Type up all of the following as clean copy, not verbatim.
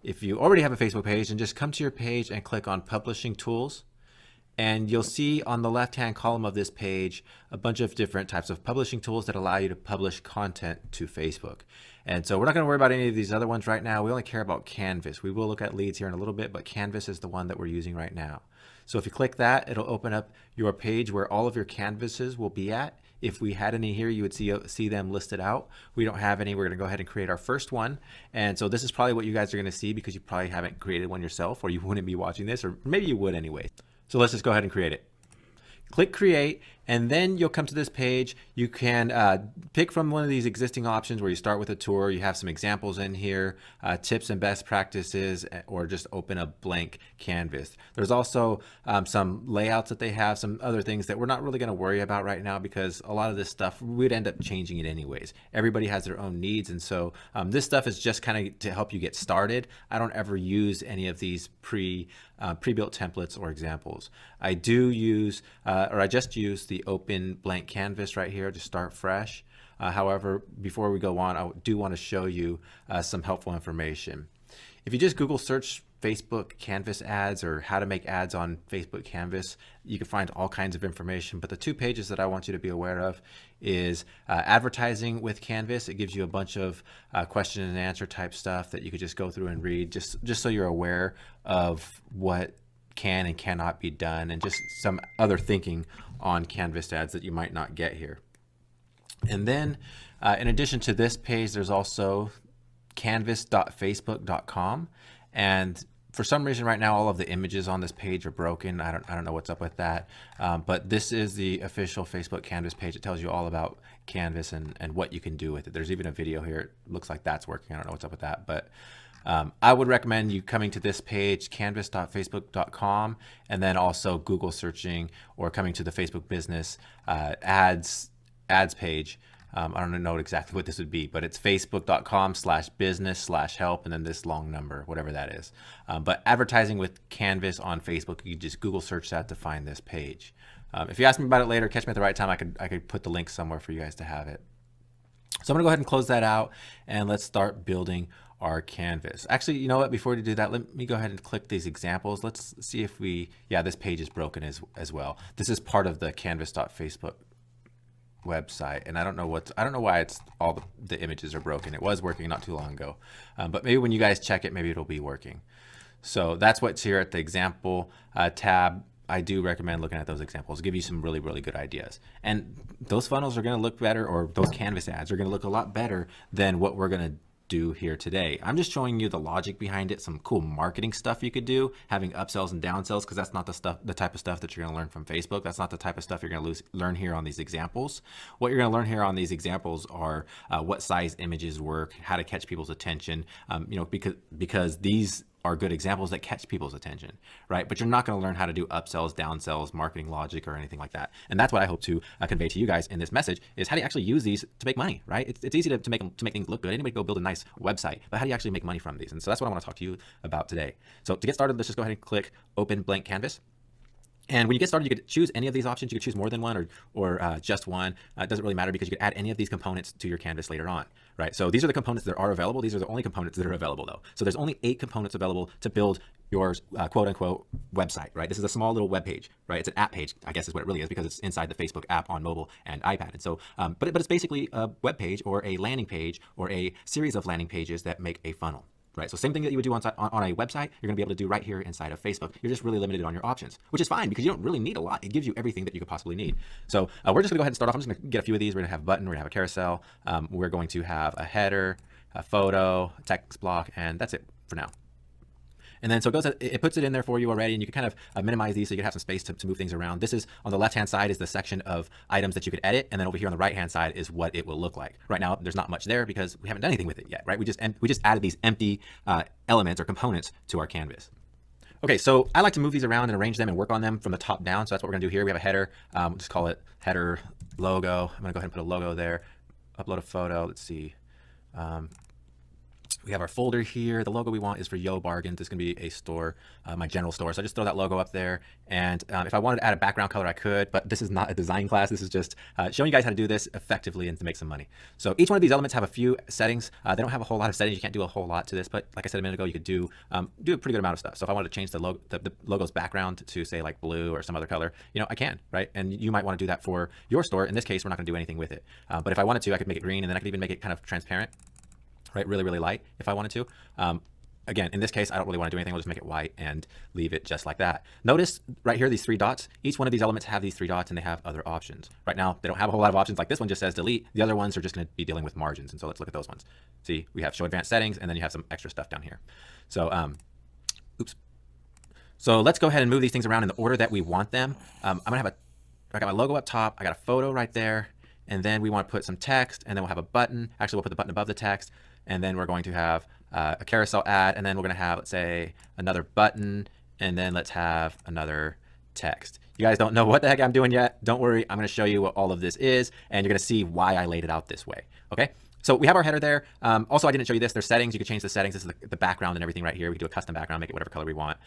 if you already have a Facebook page, then just come to your page and click on Publishing Tools. And you'll see on the left-hand column of this page a bunch of different types of publishing tools that allow you to publish content to Facebook. And so we're not going to worry about any of these other ones right now. We only care about Canvas. We will look at leads here in a little bit, but Canvas is the one that we're using right now. So if you click that, it'll open up your page where all of your canvases will be at. If we had any here, you would see them listed out. We don't have any. We're going to go ahead and create our first one. And so this is probably what you guys are going to see because you probably haven't created one yourself, or you wouldn't be watching this, or maybe you would anyway. So let's just go ahead and create it. Click create, and then you'll come to this page. You can pick from one of these existing options where you start with a tour. You have some examples in here, tips and best practices, or just open a blank canvas. There's also some layouts that they have, some other things that we're not really going to worry about right now because a lot of this stuff, we'd end up changing it anyways. Everybody has their own needs, and so this stuff is just kind of to help you get started. I don't ever use any of these pre-built templates or examples. I do use, or I just use the open blank canvas right here to start fresh. However, before we go on, I do want to show you some helpful information. If you just Google search Facebook Canvas ads or how to make ads on Facebook Canvas, you can find all kinds of information. But the two pages that I want you to be aware of is advertising with Canvas. It gives you a bunch of question and answer type stuff that you could just go through and read, just so you're aware of what can and cannot be done, and just some other thinking on Canvas ads that you might not get here. And then in addition to this page, there's also canvas.facebook.com, and for some reason right now all of the images on this page are broken. I don't know what's up with that, but this is the official Facebook Canvas page. It tells you all about Canvas and what you can do with it. There's even a video here. It looks like that's working. I don't know what's up with that, but I would recommend you coming to this page, canvas.facebook.com, and then also Google searching or coming to the Facebook business ads page. I don't know exactly what this would be, but it's facebook.com/business/help and then this long number, whatever that is. But advertising with Canvas on Facebook, you just Google search that to find this page. If you ask me about it later, catch me at the right time, I could put the link somewhere for you guys to have it. So I'm gonna go ahead and close that out, and let's start building our canvas. Actually, you know what, before we do that, let me go ahead and click these examples. Let's see if this page is broken as well. This is part of the canvas.facebook website, and I don't know why it's all the images are broken. It was working not too long ago, but maybe when you guys check it, maybe it'll be working. So that's what's here at the example tab. I do recommend looking at those examples. Give you some really, really good ideas. And those funnels are going to look better, or those Canvas ads are going to look a lot better than what we're going to do here today. I'm just showing you the logic behind it, some cool marketing stuff you could do, having upsells and downsells, because that's not the type of stuff that you're going to learn from Facebook. That's not the type of stuff you're going to learn here on these examples. What you're going to learn here on these examples are what size images work, how to catch people's attention, because these are good examples that catch people's attention, right? But you're not going to learn how to do upsells, downsells, marketing logic, or anything like that. And that's what I hope to convey to you guys in this message, is how do you actually use these to make money, right? It's easy to make things look good. Anybody go build a nice website, but how do you actually make money from these? And so that's what I want to talk to you about today. So to get started, let's just go ahead and click Open Blank Canvas. And when you get started, you could choose any of these options. You could choose more than one or just one. It doesn't really matter, because you could add any of these components to your canvas later on, right? So these are the components that are available. These are the only components that are available, though. So there's only 8 components available to build your quote unquote website, right? This is a small little web page, right? It's an app page, I guess is what it really is, because it's inside the Facebook app on mobile and iPad. And so, but it's basically a web page or a landing page or a series of landing pages that make a funnel. Right, so same thing that you would do on a website, you're going to be able to do right here inside of Facebook. You're just really limited on your options, which is fine because you don't really need a lot. It gives you everything that you could possibly need. So we're just going to go ahead and start off. I'm just going to get a few of these. We're going to have a button, we're going to have a carousel, we're going to have a header, a photo, a text block, and that's it for now. And then so it puts it in there for you already, and you can kind of minimize these so you can have some space to move things around. This is on the left-hand side is the section of items that you could edit, and then over here on the right-hand side is what it will look like. Right now, there's not much there because we haven't done anything with it yet, right? We just added these empty elements or components to our canvas. Okay, so I like to move these around and arrange them and work on them from the top down. So that's what we're gonna do here. We have a header. We'll just call it header logo. I'm gonna go ahead and put a logo there. Upload a photo. Let's see. We have our folder here. The logo we want is for Yo Bargains. It's going to be a store, my general store. So I just throw that logo up there. And if I wanted to add a background color, I could, but this is not a design class. This is just showing you guys how to do this effectively and to make some money. So each one of these elements have a few settings. They don't have a whole lot of settings. You can't do a whole lot to this, but like I said a minute ago, you could do a pretty good amount of stuff. So if I wanted to change the logo's background to say like blue or some other color, I can, right? And you might want to do that for your store. In this case, we're not going to do anything with it. But if I wanted to, I could make it green, and then I could even make it kind of transparent. Right, really, really light if I wanted to. Again, in this case, I don't really want to do anything. I'll just make it white and leave it just like that. Notice right here, these 3 dots. Each one of these elements have these 3 dots, and they have other options. Right now, they don't have a whole lot of options. Like this one just says delete. The other ones are just going to be dealing with margins. And so let's look at those ones. See, we have show advanced settings, and then you have some extra stuff down here. So, oops. So let's go ahead and move these things around in the order that we want them. I got my logo up top. I got a photo right there. And then we want to put some text, and then we'll have a button. Actually, we'll put the button above the text. And then we're going to have a carousel ad, and then we're going to have, let's say, another button, and then let's have another text. You guys don't know what the heck I'm doing yet. Don't worry. I'm going to show you what all of this is, and you're going to see why I laid it out this way. Okay? So we have our header there. Also, I didn't show you this. There's settings. You can change the settings. This is the background and everything right here. We can do a custom background, make it whatever color we want.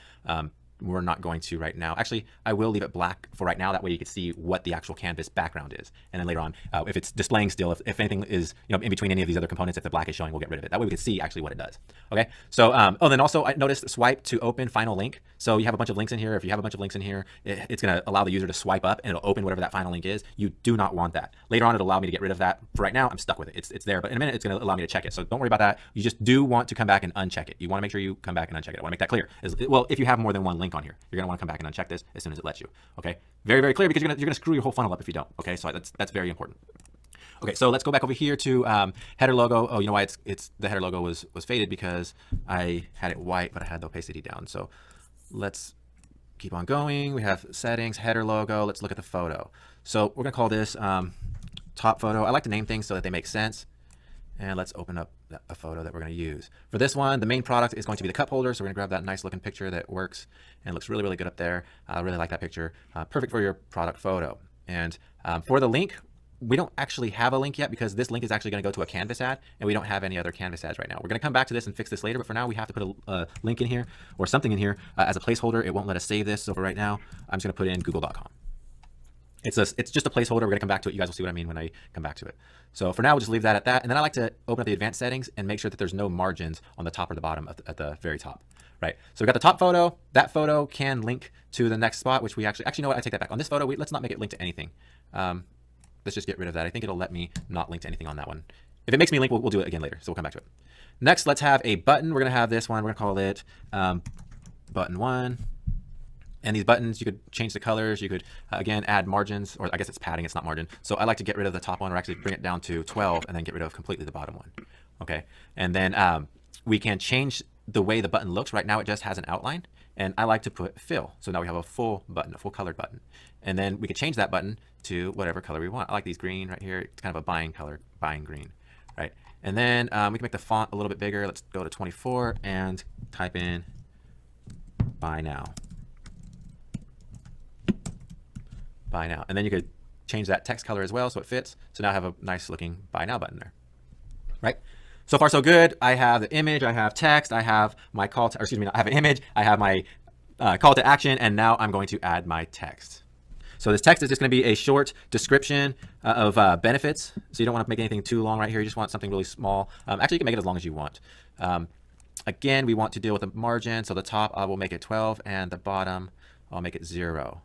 We're not going to right now. Actually, I will leave it black for right now. That way you can see what the actual canvas background is. And then later on, if it's displaying still, if anything is in between any of these other components, if the black is showing, we'll get rid of it. That way we can see actually what it does. Okay. So, then also I noticed swipe to open final link. So you have a bunch of links in here. If you have a bunch of links in here, it's going to allow the user to swipe up and it'll open whatever that final link is. You do not want that. Later on, it'll allow me to get rid of that. For right now, I'm stuck with it. It's there, but in a minute, it's going to allow me to check it. So don't worry about that. You just do want to come back and uncheck it. You want to make sure you come back and uncheck it. I want to make that clear. Well, if you have more than one link on here, you're going to want to come back and uncheck this as soon as it lets you. Okay, very, very clear, because you're gonna screw your whole funnel up if you don't. Okay, so that's very important. Okay, so let's go back over here to header logo. Oh, you know why it's the header logo was faded, because I had it white, but I had the opacity down. So let's keep on going. We have settings, header logo. Let's look at the photo. So we're gonna call this top photo. I like to name things so that they make sense. And let's open up a photo that we're going to use. For this one, the main product is going to be the cup holder. So we're going to grab that nice looking picture that works and looks really, really good up there. I really like that picture. Perfect for your product photo. And for the link, we don't actually have a link yet, because this link is actually going to go to a Canvas ad, and we don't have any other Canvas ads right now. We're going to come back to this and fix this later, but for now we have to put a link in here or something in here as a placeholder. It won't let us save this. So for right now, I'm just going to put in google.com. It's just a placeholder. We're going to come back to it. You guys will see what I mean when I come back to it. So for now, we'll just leave that at that. And then I like to open up the advanced settings and make sure that there's no margins on the top or the bottom at the very top. Right. So we got the top photo. That photo can link to the next spot, which we actually you know what? I take that back. On this photo, let's not make it link to anything. Let's just get rid of that. I think it'll let me not link to anything on that one. If it makes me link, we'll do it again later. So we'll come back to it. Next, let's have a button. We're going to have this one. We're going to call it button 1. And these buttons, you could change the colors. You could, again, add margins, or I guess it's padding, it's not margin. So I like to get rid of the top one, or actually bring it down to 12 and then get rid of completely the bottom one. Okay. And then we can change the way the button looks. Right now, it just has an outline, and I like to put fill. So now we have a full button, a full colored button. And then we can change that button to whatever color we want. I like these green right here. It's kind of a buying color, buying green, right? And then we can make the font a little bit bigger. Let's go to 24 and type in buy now. Buy now. And then you could change that text color as well so it fits. So now I have a nice looking buy now button there, right? So far so good. I have the image, I have text, I have my call to, or excuse me, I have an image, I have my call to action, and now I'm going to add my text. So this text is just going to be a short description of benefits. So you don't want to make anything too long right here. You just want something really small. Actually, you can make it as long as you want. Again, we want to deal with the margin. So the top, I will make it 12, and the bottom, I'll make it 0.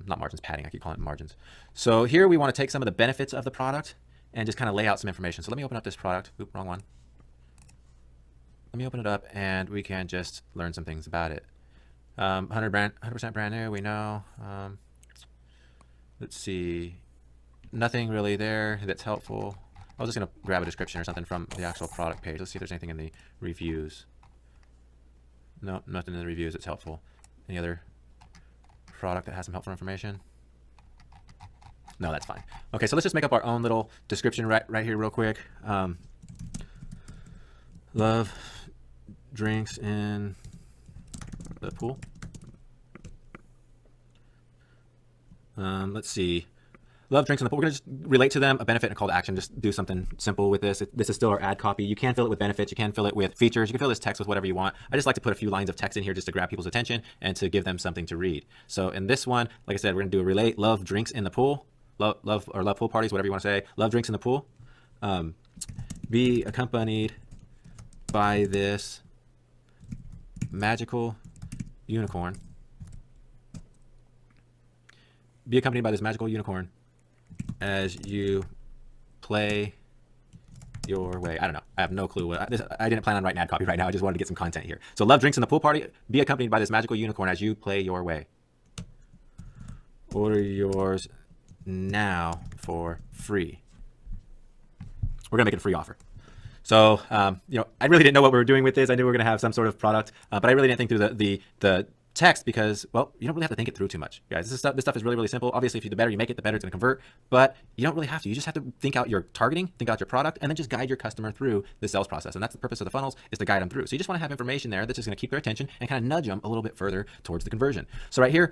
Not margins, padding. I keep calling it margins. So here we want to take some of the benefits of the product and just kind of lay out some information. So let me open up this product. Oop, wrong one. Let me open it up, and we can just learn some things about it. 100% brand new, we know. Let's see. Nothing really there that's helpful. I was just going to grab a description or something from the actual product page. Let's see if there's anything in the reviews. No, nothing in the reviews that's helpful. Any other product that has some helpful information? No, that's fine. Okay, so let's just make up our own little description right here real quick. Love drinks in the pool. Let's see. love drinks in the pool. We're going to just relate to them a benefit and a call to action. Just do something simple with this. This is still our ad copy. You can fill it with benefits. You can fill it with features. You can fill this text with whatever you want. I just like to put a few lines of text in here just to grab people's attention and to give them something to read. So in this one, like I said, we're going to do a relate, love drinks in the pool, love pool parties, whatever you want to say. Love drinks in the pool. Be accompanied by this magical unicorn. Be accompanied by this magical unicorn as you play your way. I don't know. I have no clue. I didn't plan on writing ad copy right now. I just wanted to get some content here. So love drinks in the pool party. Be accompanied by this magical unicorn as you play your way. Order yours now for free. We're going to make it a free offer. So, I really didn't know what we were doing with this. I knew we were going to have some sort of product, but I really didn't think through the text because, well, you don't really have to think it through too much, guys. This stuff is really, really simple. Obviously, if you do better, you make it, the better it's going to convert, but you don't really have to. You just have to think out your targeting, think out your product, and then just guide your customer through the sales process. And that's the purpose of the funnels, is to guide them through. So you just want to have information there that's just going to keep their attention and kind of nudge them a little bit further towards the conversion. So right here,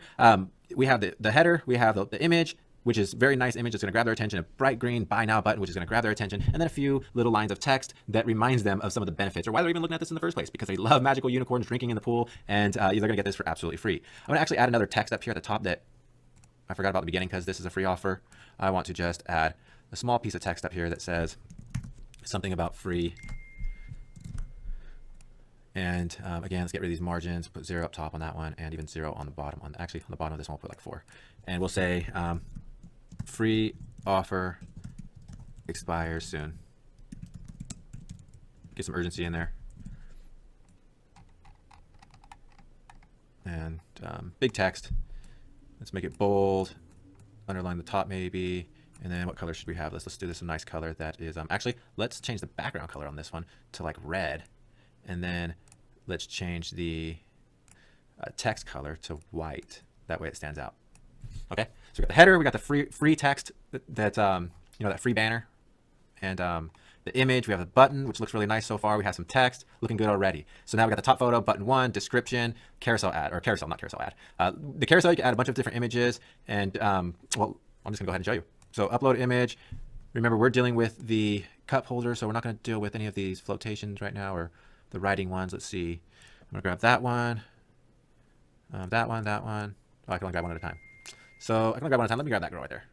we have the header, we have the image, which is very nice image. It's going to grab their attention. A bright green buy now button, which is going to grab their attention. And then a few little lines of text that reminds them of some of the benefits or why they're even looking at this in the first place, because they love magical unicorns drinking in the pool, and they're going to get this for absolutely free. I'm going to actually add another text up here at the top that I forgot about at the beginning because this is a free offer. I want to just add a small piece of text up here that says something about free. And again, let's get rid of these margins, put 0 up top on that one, and even 0 on the bottom. Actually, on the bottom of this one, we'll put like 4. And we'll say, free offer expires soon. Get some urgency in there. And big text. Let's make it bold. Underline the top maybe. And then what color should we have? Let's do this a nice color that is, actually, let's change the background color on this one to like red. And then let's change the text color to white. That way it stands out. Okay, so we got the header, we got the free text that that free banner, and the image. We have the button, which looks really nice so far. We have some text, looking good already. So now we got the top photo, button 1, description, carousel ad, or carousel, not carousel ad. The carousel, you can add a bunch of different images, and well, I'm just gonna go ahead and show you. So upload image. Remember, we're dealing with the cup holder, so we're not gonna deal with any of these flotations right now or the writing ones. Let's see. I'm gonna grab that one, that one. Oh, I can only grab one at a time. So I can only grab one at a time. Let me grab that girl right there.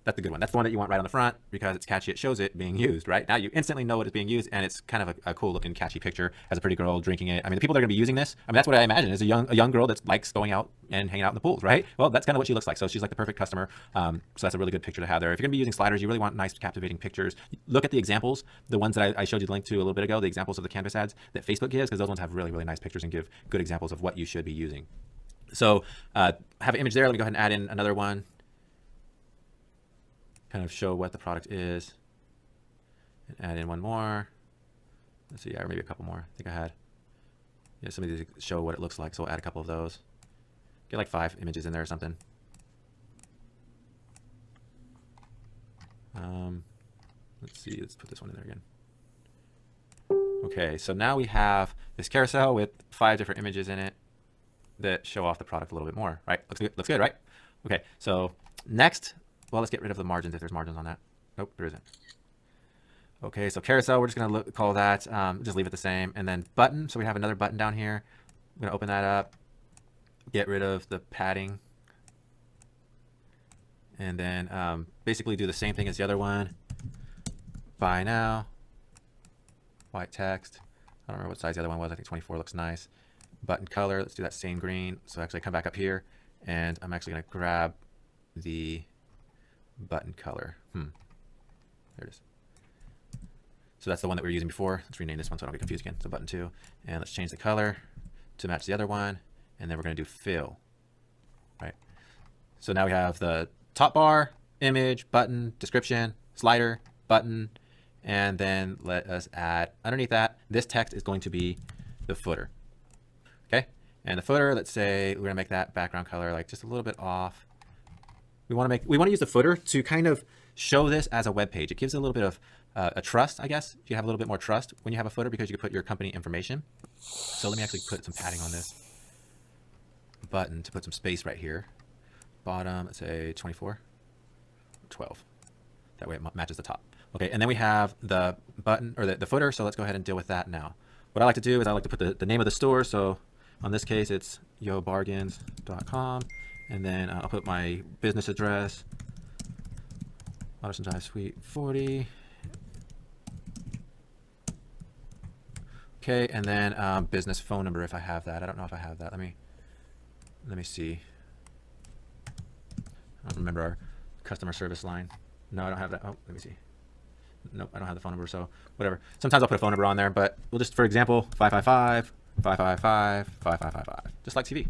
That's the good one. That's the one that you want right on the front because it's catchy. It shows it being used, right? Now you instantly know what is being used, and it's kind of a cool looking, catchy picture as a pretty girl drinking it. I mean, the people that are going to be using this, I mean, that's what I imagine is a young girl that likes going out and hanging out in the pools, right? Well, that's kind of what she looks like. So she's like the perfect customer. So that's a really good picture to have there. If you're going to be using sliders, you really want nice, captivating pictures. Look at the examples, the ones that I showed you the link to a little bit ago, the examples of the Canvas ads that Facebook gives, because those ones have really, really nice pictures and give good examples of what you should be using. So have an image there. Let me go ahead and add in another one. Kind of show what the product is. And add in one more. Let's see, or maybe a couple more. I think I had. Yeah, some of these show what it looks like, so we'll add a couple of those. Get like 5 images in there or something. Let's see, let's put this one in there again. Okay, so now we have this carousel with 5 different images in it that show off the product a little bit more, right? Looks good, right? Okay, so next, well, let's get rid of the margins if there's margins on that. Nope, there isn't. Okay, so carousel, we're just gonna call that, just leave it the same. And then button, so we have another button down here. I'm gonna open that up, get rid of the padding. And then basically do the same thing as the other one. Buy now, white text. I don't remember what size the other one was. I think 24 looks nice. Button color, let's do that same green. So actually come back up here and I'm actually gonna grab the button color. There it is. So that's the one that we were using before. Let's rename this one so I don't get confused again. So button 2, and let's change the color to match the other one. And then we're gonna do fill, right? So now we have the top bar, image, button, description, slider, button, and then let us add underneath that, this text is going to be the footer, okay? And the footer, let's say we're gonna make that background color like just a little bit off. We wanna use the footer to kind of show this as a web page. It gives it a little bit of a trust, I guess. You have a little bit more trust when you have a footer because you can put your company information. So let me actually put some padding on this button to put some space right here. Bottom, let's say 24. 12. That way it matches the top. Okay, and then we have the button or the footer. So let's go ahead and deal with that now. What I like to do is I like to put the name of the store. So on this case, it's yobargains.com. And then I'll put my business address, Waterston Drive, Suite 40. Okay, and then business phone number if I have that. I don't know if I have that. Let me see. I don't remember our customer service line. No, I don't have that. Oh, let me see. Nope, I don't have the phone number, so whatever. Sometimes I'll put a phone number on there, but we'll just, for example, 555-555-5555, just like TV.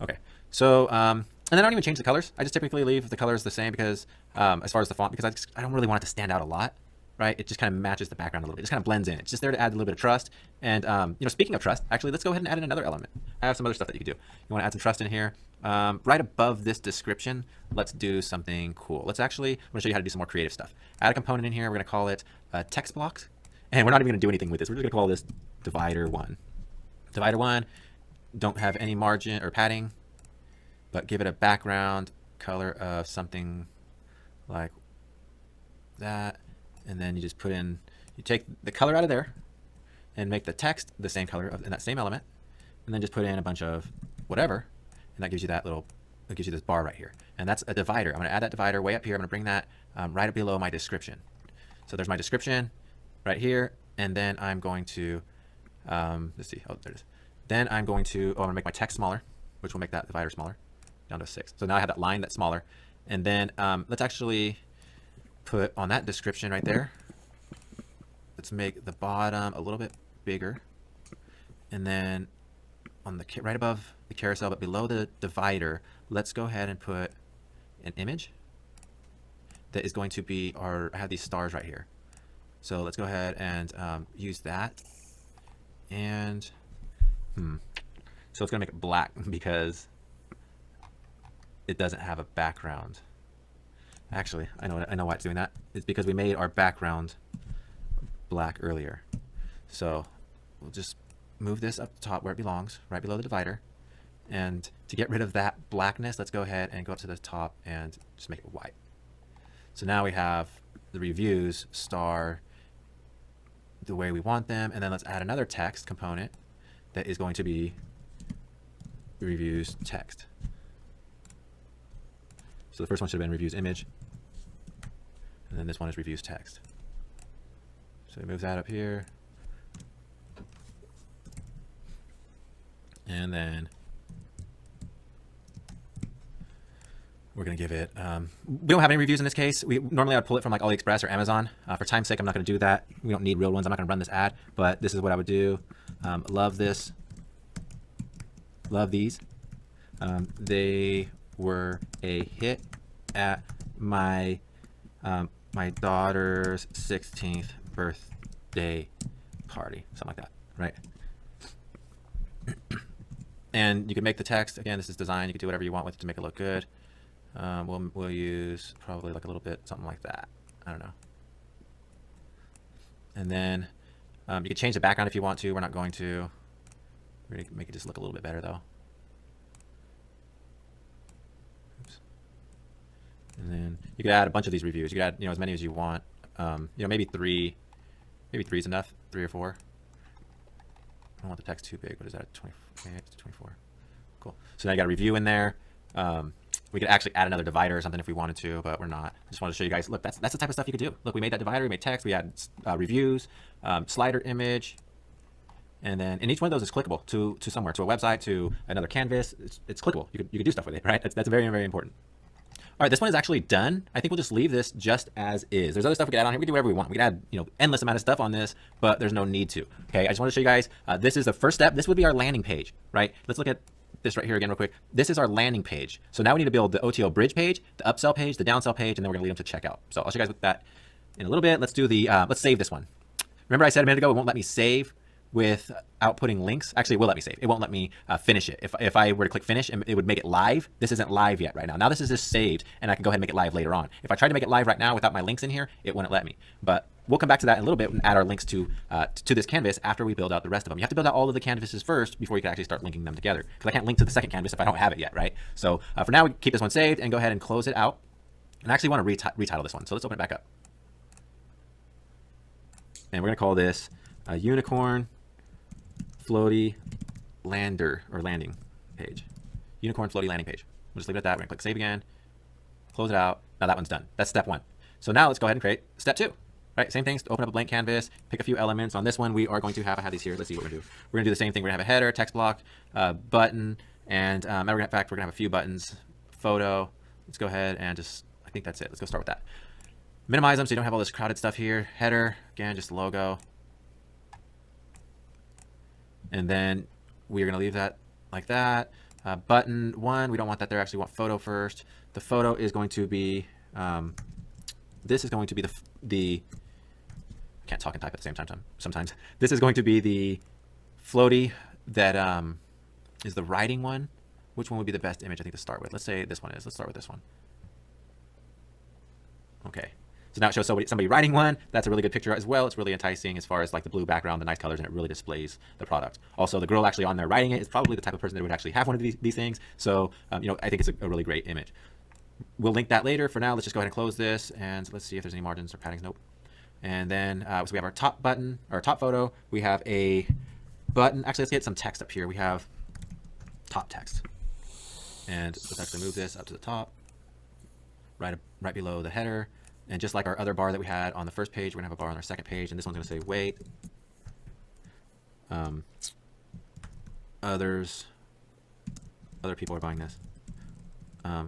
Okay, so, and then I don't even change the colors. I just typically leave the colors the same because, as far as the font, because I don't really want it to stand out a lot, right? It just kind of matches the background a little bit. It just kind of blends in. It's just there to add a little bit of trust. And, you know, speaking of trust, actually, let's go ahead and add in another element. I have some other stuff that you can do. You want to add some trust in here. Right above this description, let's do something cool. I'm going to show you how to do some more creative stuff. Add a component in here. We're going to call it text blocks. And we're not even going to do anything with this. We're just going to call this divider 1. Divider 1, don't have any margin or padding, but give it a background color of something like that. And then you just put in, you take the color out of there and make the text the same color in that same element. And then just put in a bunch of whatever. And that gives you that little, it gives you this bar right here. And that's a divider. I'm going to add that divider way up here. I'm going to bring that right up below my description. So there's my description right here. And then I'm going to, let's see, oh, there it is. Then I'm going to, I'm going to make my text smaller, which will make that divider smaller, down to 6. So now I have that line that's smaller. And then let's actually put on that description right there. Let's make the bottom a little bit bigger. And then on the right above the carousel, but below the divider, let's go ahead and put an image that is going to be I have these stars right here. So let's go ahead and use that. And so it's gonna make it black because it doesn't have a background. Actually, I know why it's doing that. It's because we made our background black earlier. So we'll just move this up the top where it belongs, right below the divider. And to get rid of that blackness, let's go ahead and go up to the top and just make it white. So now we have the reviews star the way we want them. And then let's add another text component that is going to be reviews text. So the first one should have been reviews image. And then this one is reviews text. So we move that up here. And then we're going to give it, we don't have any reviews in this case. Normally I'd pull it from like AliExpress or Amazon. For time's sake, I'm not going to do that. We don't need real ones. I'm not going to run this ad, but this is what I would do. Love this. Love these. They were a hit at my my daughter's 16th birthday party, something like that, right? And you can make the text, again, this is design, you can do whatever you want with it to make it look good. We'll use probably like a little bit, something like that. I don't know. And then you can change the background if you want to. We're not going to. We're going to make it just look a little bit better though. Oops. And then you could add a bunch of these reviews. You could add, as many as you want. Maybe three is enough, 3 or 4. I don't want the text too big. What is that? 24. Cool. So now you got a review in there. We could actually add another divider or something if we wanted to, but we're not. I just wanted to show you guys, look, that's the type of stuff you could do. Look, we made that divider, we made text, we had reviews, slider image, and each one of those is clickable to somewhere, to a website, to another canvas. It's clickable. You could do stuff with it, right? That's very, very important. All right, this one is actually done. I think we'll just leave this just as is. There's other stuff we can add on here. We can do whatever we want. We can add, endless amount of stuff on this, but there's no need to. Okay, I just want to show you guys, this is the first step. This would be our landing page, right? Let's look at this right here again real quick. This is our landing page. So now we need to build the OTO bridge page, the upsell page, the downsell page, and then we're gonna lead them to checkout. So I'll show you guys with that in a little bit. Let's do the, let's save this one. Remember I said a minute ago, it won't let me save without putting links. Actually, it will let me save. It won't let me finish it. If I were to click finish, it would make it live. This isn't live yet right now. Now this is just saved, and I can go ahead and make it live later on. If I tried to make it live right now without my links in here, it wouldn't let me. But we'll come back to that in a little bit and add our links to this canvas after we build out the rest of them. You have to build out all of the canvases first before you can actually start linking them together, because I can't link to the second canvas if I don't have it yet, right? So for now, we keep this one saved and go ahead and close it out. And I actually want to retitle this one. So let's open it back up. And we're going to call this Unicorn Floaty Lander or Landing Page. Unicorn Floaty Landing Page. We'll just leave it at that. We're going to click Save again. Close it out. Now that one's done. That's step one. So now let's go ahead and create step two. Right, same things. Open up a blank canvas, pick a few elements. On this one, we are going to have, I have these here. Let's see what we're going to do. We're going to do the same thing. We're going to have a header, text block, button, and in fact, we're going to have a few buttons, photo. Let's go ahead and just, I think that's it. Let's go start with that. Minimize them so you don't have all this crowded stuff here. Header, again, just logo. And then we're going to leave that like that. Button one, we don't want that there. Actually, we want photo first. The photo is going to be, this is going to be the I can't talk and type at the same time sometimes. This is going to be the floaty that is the writing one. Which one would be the best image, I think, to start with? Let's say this one is. Let's start with this one. Okay. So now it shows somebody writing one. That's a really good picture as well. It's really enticing as far as like the blue background, the nice colors, and it really displays the product. Also, the girl actually on there writing it is probably the type of person that would actually have one of these things. So, I think it's a really great image. We'll link that later. For now, let's just go ahead and close this, and let's see if there's any margins or paddings. Nope. And then, so we have our top button, or top photo. We have a button. Actually, let's get some text up here. We have top text. And let's actually move this up to the top, right below the header. And just like our other bar that we had on the first page, we're gonna have a bar on our second page, and this one's gonna say wait. Other people are buying this. Yeah,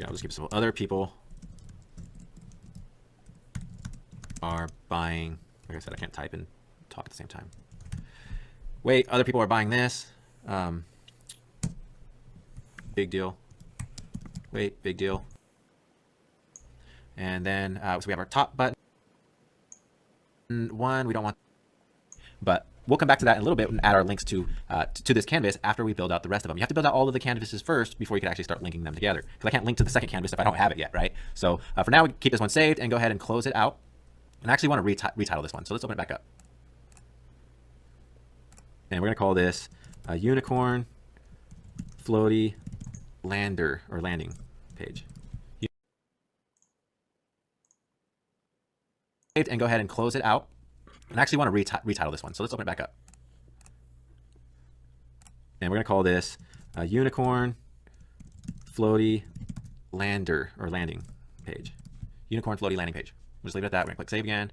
I'll just keep it simple. Other people are buying. Like I said, I can't type and talk at the same time. Wait, other people are buying this. Big deal. Wait, big deal. And then so we have our top button one. We don't want, but we'll come back to that in a little bit and add our links to this canvas after we build out the rest of them. You have to build out all of the canvases first before you can actually start linking them together, because I can't link to the second canvas if I don't have it yet, right? So for now, we keep this one saved and go ahead and close it out. And I actually want to retitle this one. So let's open it back up. And we're going to call this Unicorn Floaty Lander or Landing Page. And go ahead and close it out. And I actually want to retitle this one. So let's open it back up. And we're going to call this Unicorn Floaty Lander or Landing Page. Unicorn Floaty Landing Page. We'll just leave it at that. We're going to click Save again.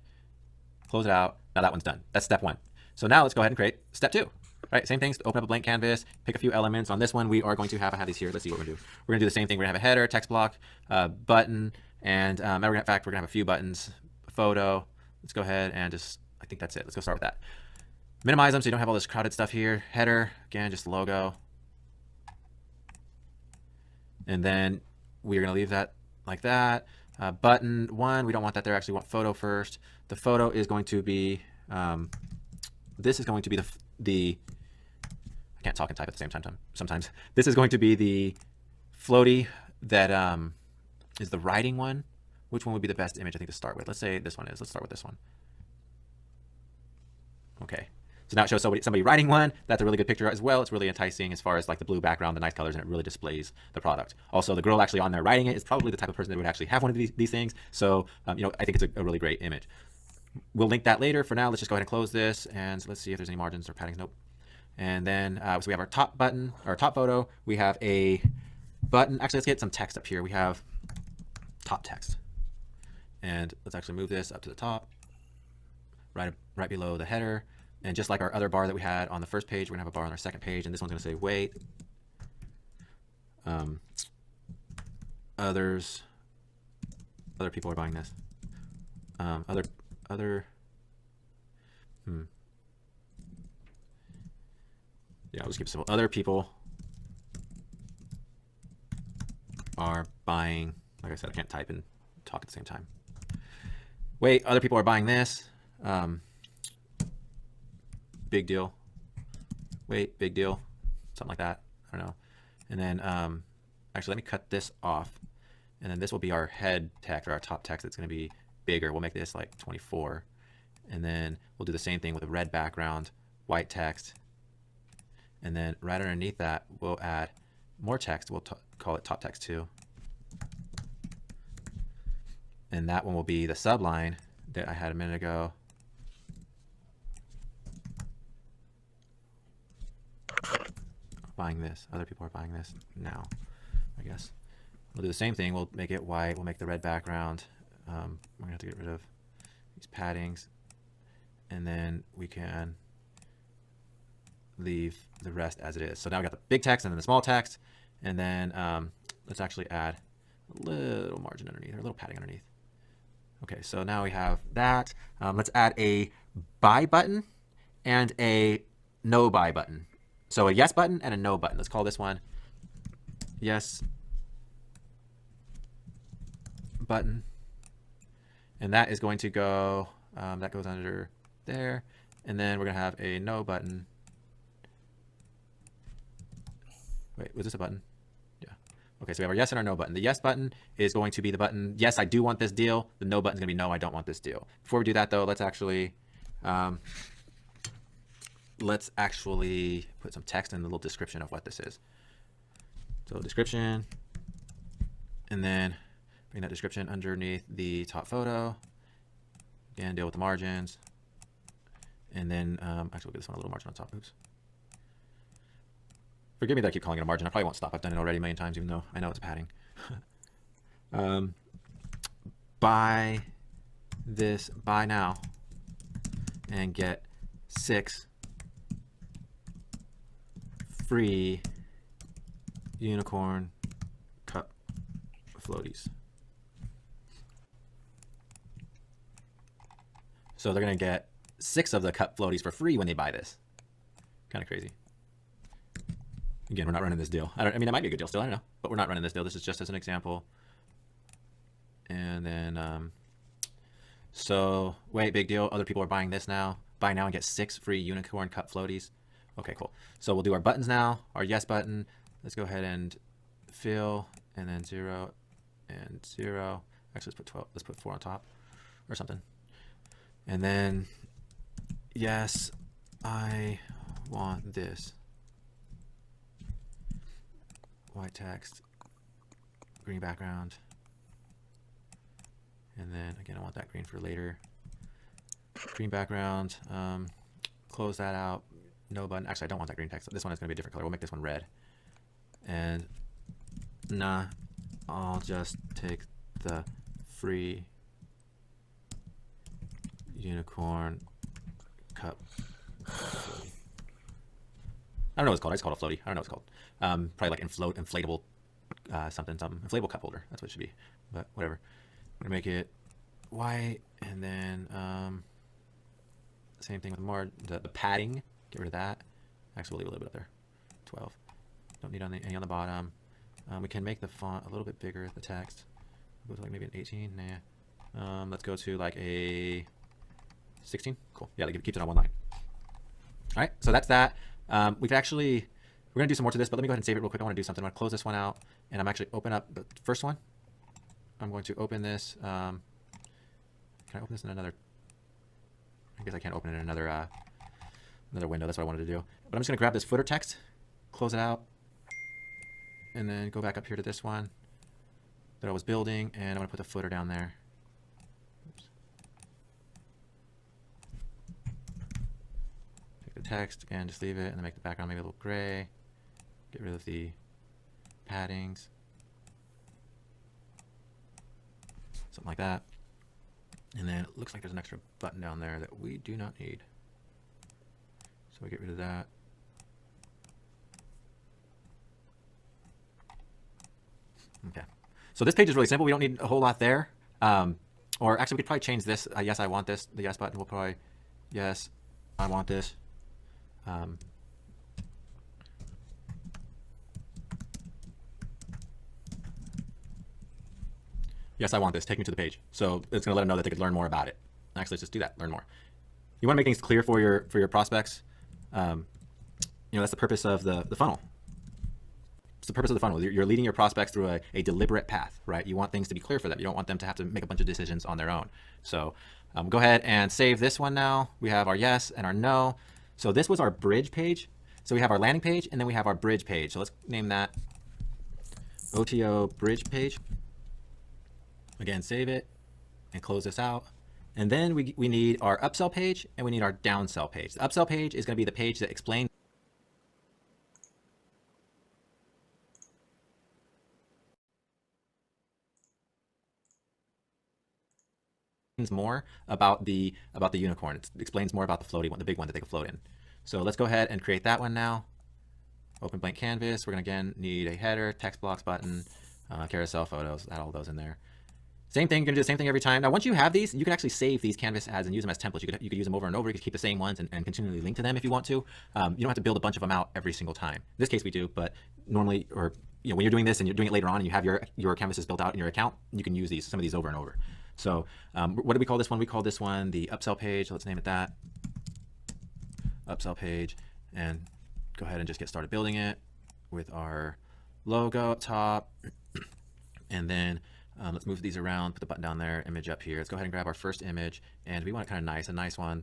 Close it out. Now that one's done. That's step one. So now let's go ahead and create step two. Right, same things. Open up a blank canvas, pick a few elements. On this one, we are going to have, I have these here. Let's see what we're going to do. We're going to do the same thing. We're going to have a header, text block, button, and in fact, we're going to have a few buttons, photo. Let's go ahead and just, I think that's it. Let's go start with that. Minimize them so you don't have all this crowded stuff here. Header, again, just logo. And then we're going to leave that like that. Button one, we don't want that there. Actually, we want photo first. The photo is going to be, this is going to be the I can't talk and type at the same time sometimes. This is going to be the floaty that is the writing one. Which one would be the best image, I think, to start with? Let's say this one is. Let's start with this one. Okay. So now it shows somebody writing one. That's a really good picture as well. It's really enticing as far as like the blue background, the nice colors, and it really displays the product. Also, the girl actually on there writing it is probably the type of person that would actually have one of these things. So, I think it's a really great image. We'll link that later. For now, let's just go ahead and close this, and let's see if there's any margins or paddings. Nope. And then, so we have our top button, or top photo. We have a button. Actually, let's get some text up here. We have top text. And let's actually move this up to the top, right below the header. And just like our other bar that we had on the first page, we're going to have a bar on our second page, and this one's going to say wait. Other people are buying this. Yeah, I'll just keep it simple. Other people are buying, like I said, I can't type and talk at the same time. Wait, other people are buying this. Big deal. Wait, big deal. Something like that. I don't know. And then, actually, let me cut this off. And then this will be our head text, or our top text. It's going to be bigger. We'll make this like 24. And then we'll do the same thing with a red background, white text. And then right underneath that, we'll add more text. We'll call it top text 2. And that one will be the subline that I had a minute ago. Buying this. Other people are buying this now, I guess. We'll do the same thing. We'll make it white. We'll make the red background. We're going to have to get rid of these paddings. And then we can leave the rest as it is. So now we got the big text and then the small text. And then let's actually add a little margin underneath, or a little padding underneath. Okay, so now we have that. Let's add a buy button and a no buy button. So a yes button and a no button. Let's call this one yes button. And that is going to go, that goes under there. And then we're going to have a no button. Wait, was this a button? Yeah. Okay, so we have our yes and our no button. The yes button is going to be the button, yes, I do want this deal. The no button is going to be no, I don't want this deal. Before we do that, though, let's actually put some text in the little description of what this is. So description, and then bring that description underneath the top photo. Again, deal with the margins. And then, actually, we'll get this one a little margin on top. Oops. Forgive me that I keep calling it a margin. I probably won't stop. I've done it already a million times, even though I know it's padding. Buy this, buy now, and get 6 free unicorn cup floaties. So they're going to get 6 of the cup floaties for free when they buy this. Kind of crazy. Again, we're not running this deal. I mean, it might be a good deal still. I don't know. But we're not running this deal. This is just as an example. And then, so, wait, big deal. Other people are buying this now. Buy now and get 6 free unicorn cup floaties. Okay, cool. So we'll do our buttons now. Our yes button. Let's go ahead and fill, and then 0 and 0. Actually, let's put 12. Let's put 4 on top or something. And then, yes, I want this. White text, green background. And then, again, I want that green for later. Green background. Close that out. No button. Actually, I don't want that green text. This one is going to be a different color. We'll make this one red. And, nah, I'll just take the free unicorn cup floaty. I don't know what it's called. I just call it a floaty. I don't know what it's called. Probably like inflatable something. Inflatable cup holder. That's what it should be. But whatever. I'm going to make it white. And then same thing with the padding. Get rid of that. Actually, we'll leave a little bit up there. 12. Don't need any on the bottom. We can make the font a little bit bigger, the text. We'll go to like maybe an 18. Nah. Let's go to like a 16. Cool. Yeah, like it keeps it on one line. All right, so that's that. We're going to do some more to this, but let me go ahead and save it real quick. I want to do something. I'm going to close this one out, and I'm actually open up the first one. I'm going to open this. Can I open this in another? I guess I can't open it in another window. That's what I wanted to do. But I'm just going to grab this footer text, close it out, and then go back up here to this one that I was building, and I'm going to put the footer down there. Oops. Take the text, again, just leave it, and then make the background maybe a little gray. Get rid of the paddings. Something like that. And then it looks like there's an extra button down there that we do not need. So we get rid of that. Okay. So this page is really simple. We don't need a whole lot there. Or actually, we could probably change this. Yes, I want this. The yes button will probably, yes, I want this. Yes, I want this. Take me to the page. So it's going to let them know that they could learn more about it. Actually, let's just do that. Learn more. You want to make things clear for your prospects. That's the purpose of the funnel. It's the purpose of the funnel. You're leading your prospects through a deliberate path, right? You want things to be clear for them. You don't want them to have to make a bunch of decisions on their own. So go ahead and save this one now. We have our yes and our no. So this was our bridge page. So we have our landing page, and then we have our bridge page. So let's name that OTO bridge page. Again, save it and close this out. And then we need our upsell page and we need our downsell page. The upsell page is going to be the page that explains more about the unicorn. It explains more about the floaty one, the big one that they can float in. So let's go ahead and create that one now. Open blank canvas. We're going to again need a header, text blocks button, carousel photos, add all those in there. Same thing, you're gonna do the same thing every time. Now, once you have these, you can actually save these canvas ads and use them as templates. You could use them over and over. You could keep the same ones and continually link to them if you want to. You don't have to build a bunch of them out every single time. In this case, we do, but normally, or when you're doing this and you're doing it later on and you have your canvases built out in your account, you can use some of these over and over. So, what do we call this one? We call this one the upsell page. Let's name it that. Upsell page, and go ahead and just get started building it with our logo up top, and then. Let's move these around, put the button down there, image up here. Let's go ahead and grab our first image, and we want it kind of nice, a nice one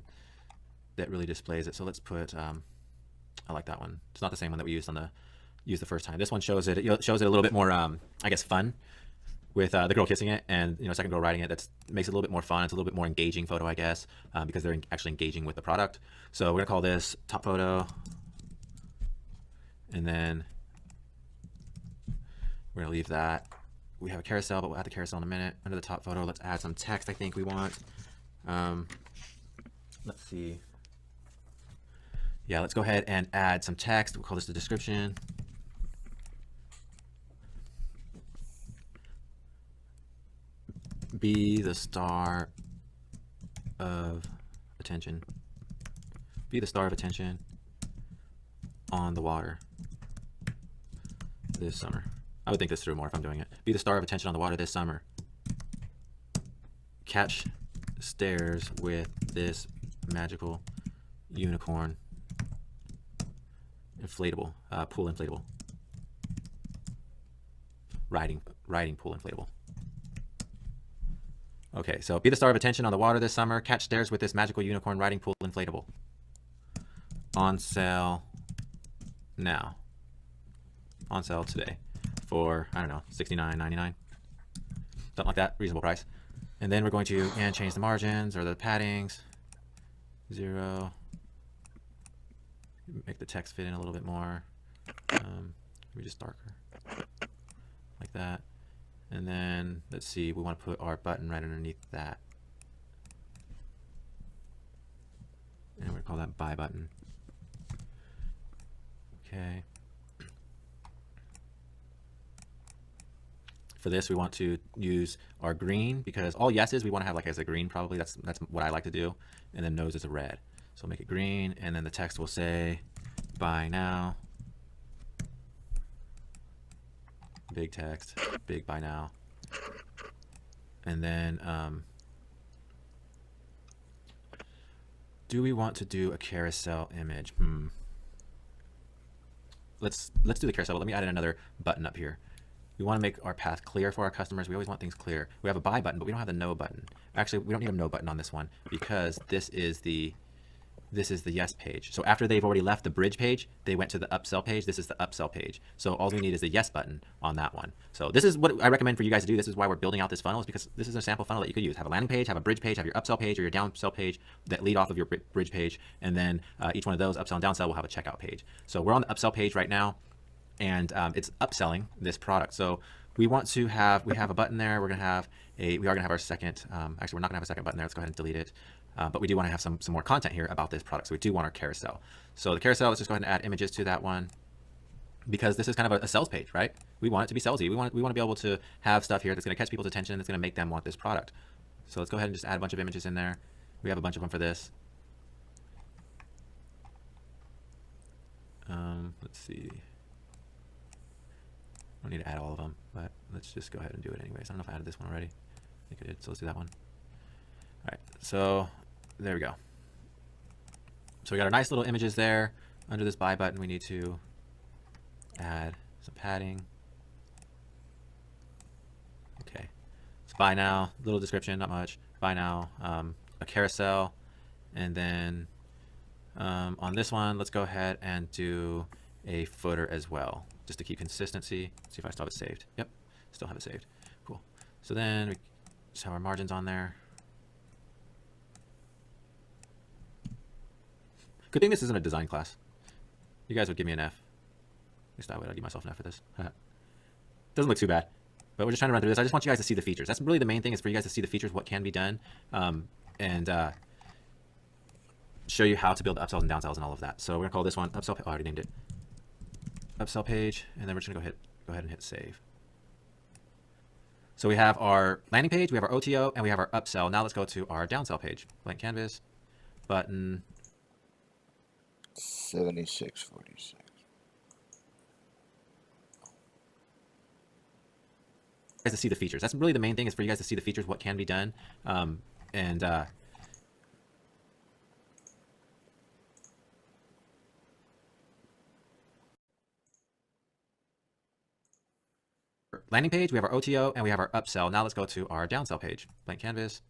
that really displays it. So let's put, I like that one. It's not the same one that we used the first time. This one shows it, shows it a little bit more, I guess, fun with the girl kissing it and second girl riding it. That makes it a little bit more fun. It's a little bit more engaging photo, I guess, because they're actually engaging with the product. So we're gonna call this top photo, and then we're gonna leave that. We have a carousel, but we'll add the carousel in a minute. Under the top photo, let's add some text I think we want. Let's see. Yeah, let's go ahead and add some text. We'll call this the description. Be the star of attention. Be the star of attention on the water this summer. I would think this through more if I'm doing it. Be the star of attention on the water this summer. Catch stares with this magical unicorn inflatable, pool inflatable. Riding pool inflatable. Okay, so be the star of attention on the water this summer. Catch stares with this magical unicorn riding pool inflatable. On sale now. On sale today. For, I don't know, $69.99, something like that, reasonable price. And then we're going to change the margins or the paddings, 0. Make the text fit in a little bit more. Maybe just darker, like that. And then let's see, we want to put our button right underneath that, and we're going to call that buy button. Okay. For this, we want to use our green because all yeses we want to have like as a green probably. That's what I like to do. And then nose is a red. So make it green, and then the text will say buy now. Big text, big buy now. And then do we want to do a carousel image? Let's do the carousel, but let me add in another button up here. We want to make our path clear for our customers. We always want things clear. We have a buy button, but we don't have the no button. Actually, we don't need a no button on this one because this is the yes page. So after they've already left the bridge page, they went to the upsell page. This is the upsell page. So all we need is the yes button on that one. So this is what I recommend for you guys to do. This is why we're building out this funnel, is because this is a sample funnel that you could use. Have a landing page, have a bridge page, have your upsell page or your downsell page that lead off of your bridge page. And then each one of those, upsell and downsell, will have a checkout page. So we're on the upsell page right now, and it's upselling this product. So we want to have, we have a button there. We are gonna have our second, actually we're not gonna have a second button there. Let's go ahead and delete it. But we do want to have some more content here about this product. So we do want our carousel. So the carousel, let's just go ahead and add images to that one, because this is kind of a sales page, right? We want it to be salesy. We want to be able to have stuff here that's going to catch people's attention, that's going to make them want this product. So let's go ahead and just add a bunch of images in there. We have a bunch of them for this. Let's see. I don't need to add all of them, but let's just go ahead and do it anyways. I don't know if I added this one already. I think I did, so let's do that one. All right, so there we go. So we got our nice little images there. Under this buy button, we need to add some padding. Okay, so buy now, little description, not much. Buy now, a carousel, and then On this one, let's go ahead and do a footer as well, just to keep consistency. See if I still have it saved. Yep, still have it saved. Cool. So then we just have our margins on there. Good thing this isn't a design class. You guys would give me an F. At least I would. I'd give myself an F for this. Doesn't look too bad. But we're just trying to run through this. I just want you guys to see the features. That's really the main thing, is for you guys to see the features, what can be done, and show you how to build upsells and downsells and all of that. So we're gonna call this one upsell. I already named it. Upsell page, and then we're just gonna go ahead and hit save. So we have our landing page, we have our OTO, and we have our upsell. Now let's go to our downsell page. Blank canvas, button 7646. Guys to see the features. That's really the main thing, is for you guys to see the features, what can be done, and landing page, we have our OTO, and we have our upsell. Now let's go to our downsell page. Blank canvas,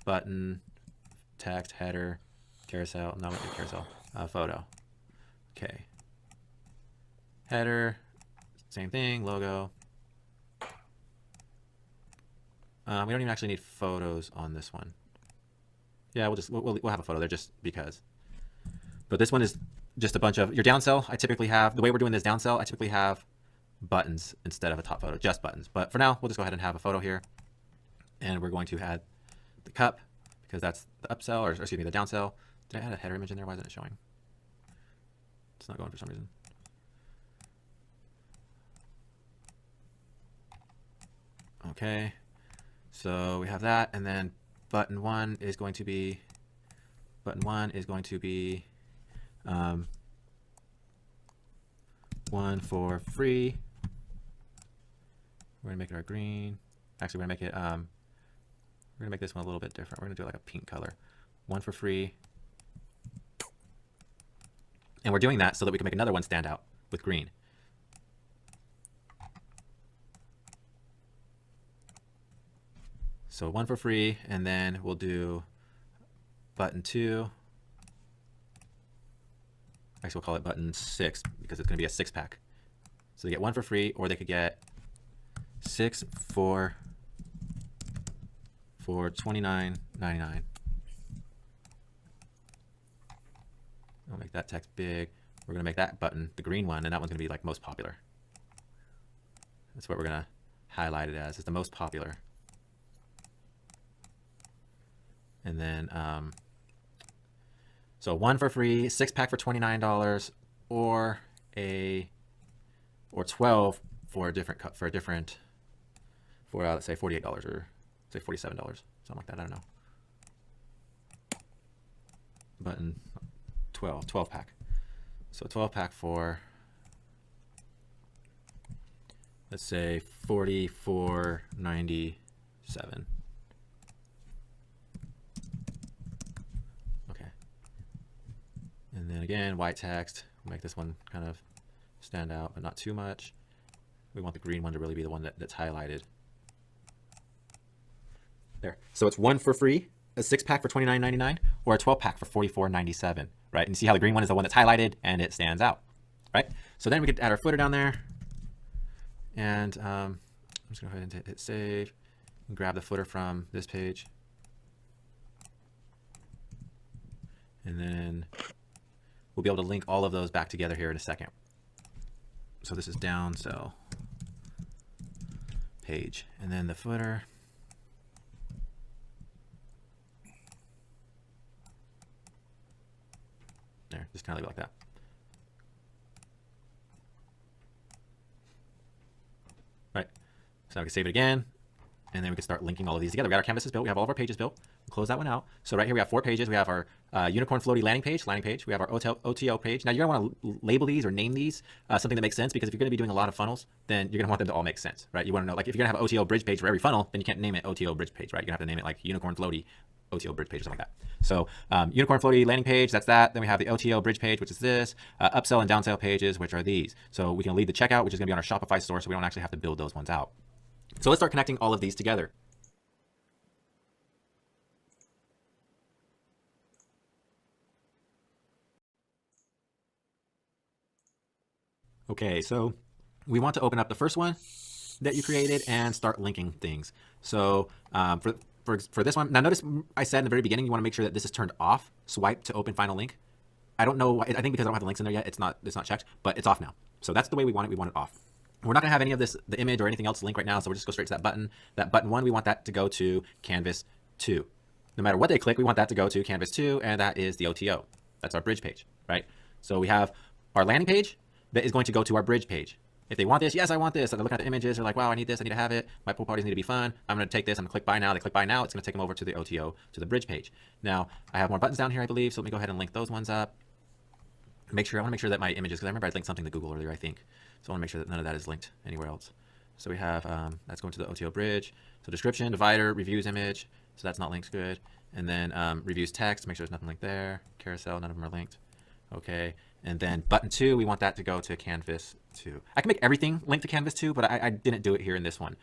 button, text, header, carousel, no, not carousel, photo. Okay. Header, same thing, logo. We don't even actually need photos on this one. Yeah, we'll have a photo there just because. But this one is just a bunch of your downsell. I typically have, the way we're doing this downsell, I typically have buttons instead of a top photo, just buttons. But for now, we'll just go ahead and have a photo here. And we're going to add the cup, because that's the upsell, or excuse me, the downsell. Did I add a header image in there? Why isn't it showing? It's not going for some reason. Okay. So we have that, and then button one is going to be one for free. We're gonna make it our green. Actually, we're gonna make this one a little bit different. We're gonna do it like a pink color. One for free. And we're doing that so that we can make another one stand out with green. So one for free, and then we'll do button 2. Actually, we'll call it button 6, because it's going to be a 6-pack. So they get 1 for free, or they could get 6 for $29.99. I'll make that text big. We're going to make that button the green one, and that one's going to be like most popular. That's what we're going to highlight it as. It's the most popular. And then, so 1 for free, 6-pack for $29, or 12 for a different cut, for let's say $48, or say $47, something like that. I don't know. Button 12 pack. So 12 pack for, let's say $44.97. And then again, white text. We'll make this one kind of stand out, but not too much. We want the green one to really be the one that's highlighted. There. So it's 1 for free, a 6-pack for $29.99, or a 12-pack for $44.97, right? And you see how the green one is the one that's highlighted and it stands out, right? So then we could add our footer down there. And I'm just going to go ahead and hit save and grab the footer from this page. And then we'll be able to link all of those back together here in a second. So this is downsell page, and then the footer. There, just kind of leave it like that. Right, so now we can save it again, and then we can start linking all of these together. We got our canvases built, we have all of our pages built. We'll close that one out. So right here we have 4 pages. We have our Unicorn Floaty landing page. We have our OTO page. Now you're gonna want to label these or name these something that makes sense, because if you're gonna be doing a lot of funnels, then you're gonna want them to all make sense, right? You wanna know, like if you're gonna have an OTO bridge page for every funnel, then you can't name it OTO bridge page, right? You're gonna have to name it like Unicorn Floaty OTO bridge page or something like that. So Unicorn Floaty landing page, that's that. Then we have the OTO bridge page, which is this. Upsell and downsell pages, which are these. So we can lead the checkout, which is gonna be on our Shopify store, so we don't actually have to build those ones out. So let's start connecting all of these together. Okay, so we want to open up the first one that you created and start linking things. So for this one, now notice I said in the very beginning, you want to make sure that this is turned off, swipe to open final link. I don't know, I think because I don't have the links in there yet, it's not checked, but it's off now. So that's the way we want it off. We're not gonna have any of this, the image or anything else to link right now, so we'll just go straight to that button. That button 1, we want that to go to Canvas 2. No matter what they click, we want that to go to Canvas 2, and that is the OTO. That's our bridge page, right? So we have our landing page that is going to go to our bridge page. If they want this, yes, I want this. And they're looking at the images, they're like, wow, I need this, I need to have it. My pool parties need to be fun. I'm gonna take this, I'm gonna click buy now. They click buy now, it's gonna take them over to the OTO, to the bridge page. Now, I have more buttons down here, I believe, so let me go ahead and link those ones up. I wanna make sure that my images, because I remember I linked something to Google earlier, I think. So I wanna make sure that none of that is linked anywhere else. So we have, that's going to the OTO bridge. So description, divider, reviews image. So that's not linked, good. And then reviews text, make sure there's nothing linked there. Carousel, none of them are linked. Okay, and then button 2, we want that to go to Canvas 2. I can make everything link to Canvas 2, but I didn't do it here in this one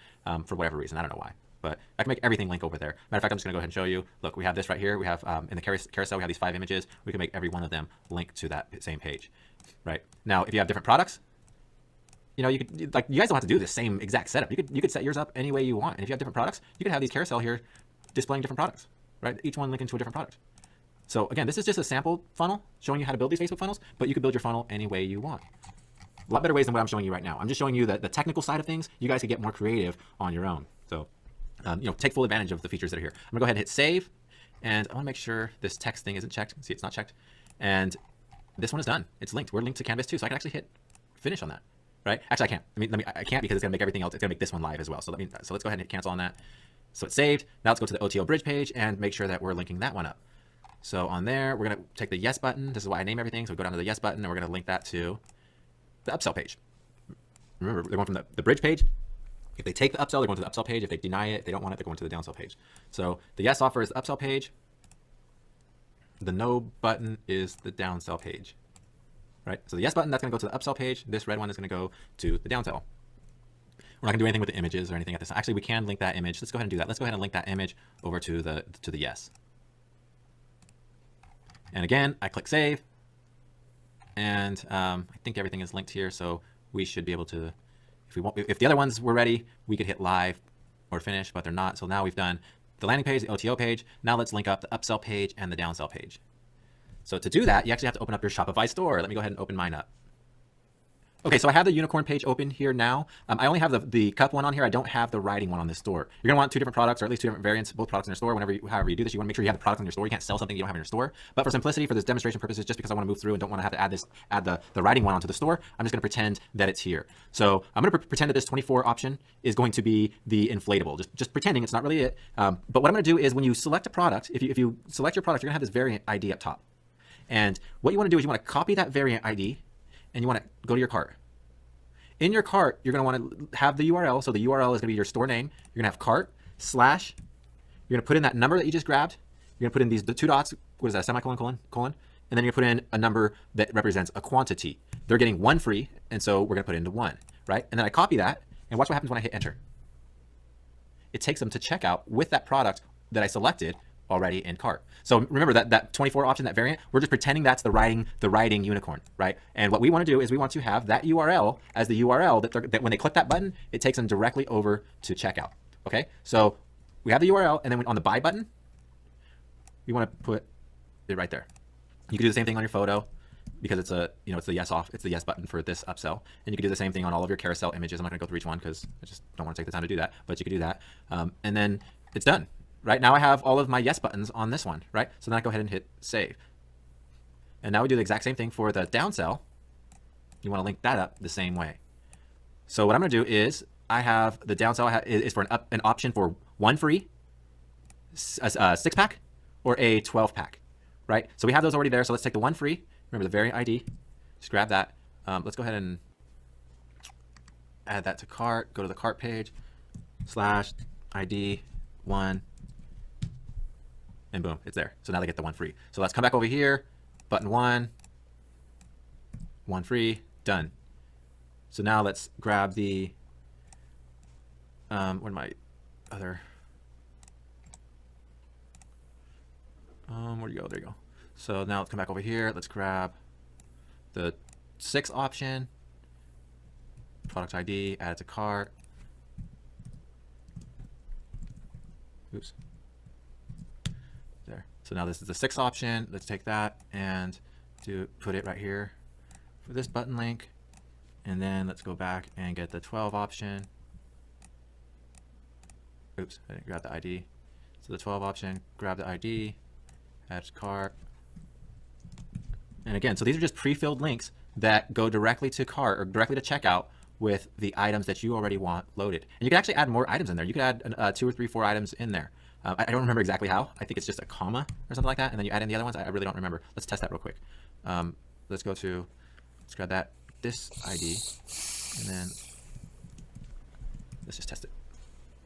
for whatever reason. I don't know why, but I can make everything link over there. Matter of fact, I'm just gonna go ahead and show you. Look, we have this right here. We have in the carousel, we have these 5 images. We can make every one of them link to that same page, right? Now, if you have different products, you know, you could, like, you guys don't have to do the same exact setup. You could set yours up any way you want. And if you have different products, you could have these carousel here displaying different products, right? Each one linking to a different product. So again, this is just a sample funnel showing you how to build these Facebook funnels, but you can build your funnel any way you want. A lot better ways than what I'm showing you right now. I'm just showing you the technical side of things. You guys can get more creative on your own. So, you know, take full advantage of the features that are here. I'm gonna go ahead and hit save, and I wanna make sure this text thing isn't checked. See, it's not checked. And this one is done. It's linked. We're linked to Canvas 2, so I can actually hit finish on that, right? Actually, I can't. I can't because it's gonna make everything else. It's gonna make this one live as well. So let's go ahead and hit cancel on that. So it's saved. Now let's go to the OTO bridge page and make sure that we're linking that one up. So on there, we're gonna take the yes button. This is why I name everything. So we go down to the yes button and we're gonna link that to the upsell page. Remember, they're going from the bridge page. If they take the upsell, they're going to the upsell page. If they deny it, if they don't want it, they're going to the downsell page. So the yes offer is the upsell page. The no button is the downsell page, right? So the yes button, that's gonna go to the upsell page. This red one is gonna go to the downsell. We're not gonna do anything with the images or anything at this time. Actually, we can link that image. Let's go ahead and do that. Let's go ahead and link that image over to the yes. And again, I click save, and I think everything is linked here, so we should be able to, if the other ones were ready, we could hit live or finish, but they're not. So now we've done the landing page, the OTO page. Now let's link up the upsell page and the downsell page. So to do that, you actually have to open up your Shopify store. Let me go ahead and open mine up. Okay, so I have the unicorn page open here now. I only have the cup one on here. I don't have the writing one on this store. You're gonna want 2 different products, or at least 2 different variants, both products in your store. However you do this, you wanna make sure you have the product in your store. You can't sell something you don't have in your store. But for simplicity, for this demonstration purposes, just because I wanna move through and don't wanna have to add the writing one onto the store, I'm just gonna pretend that it's here. So I'm gonna pretend that this 24 option is going to be the inflatable. Just pretending, it's not really it. But what I'm gonna do is when you select a product, if you select your product, you're gonna have this variant ID up top. And what you wanna do is you wanna copy that variant ID and you wanna go to your cart. In your cart, you're gonna wanna have the URL. So the URL is gonna be your store name. You're gonna have cart / you're gonna put in that number that you just grabbed. You're gonna put in the 2 dots, what is that, semicolon, colon, and then you're gonna put in a number that represents a quantity. They're getting 1 free, and so we're gonna put it into 1, right? And then I copy that, and watch what happens when I hit enter. It takes them to checkout with that product that I selected already in cart. So remember that 24 option, that variant, we're just pretending that's the writing unicorn, right? And what we want to do is we want to have that URL as the URL that when they click that button, it takes them directly over to checkout. Okay, so we have the URL, and then on the buy button, we want to put it right there. You can do the same thing on your photo because it's it's the yes button for this upsell, and you can do the same thing on all of your carousel images. I'm not gonna go through each one because I just don't want to take the time to do that, but you can do that, and then it's done. Right now I have all of my yes buttons on this one, right? So then I go ahead and hit save. And now we do the exact same thing for the downsell. You want to link that up the same way. So what I'm going to do is I have the downsell is for an option for 1 free, a 6-pack, or a 12-pack, right? So we have those already there. So let's take the 1 free. Remember the variant ID. Just grab that. Let's go ahead and add that to cart. Go to the cart page /ID 1. And boom, it's there. So now they get the 1 free. So let's come back over here, button 1 free, done. So now let's grab the, where'd my other, where'd you go? There you go. So now let's come back over here. Let's grab the 6 option, product ID, add it to cart. Oops. There. So now this is the 6 option. Let's take that and put it right here for this button link. And then let's go back and get the 12 option. Oops, I didn't grab the ID. So the 12 option, grab the ID, add to cart. And again, so these are just pre-filled links that go directly to cart or directly to checkout with the items that you already want loaded. And you can actually add more items in there. You could add 2 or 3, 4 items in there. I don't remember exactly how. I think it's just a comma or something like that. And then you add in the other ones. I really don't remember. Let's test that real quick. Let's grab this ID, and then let's just test it.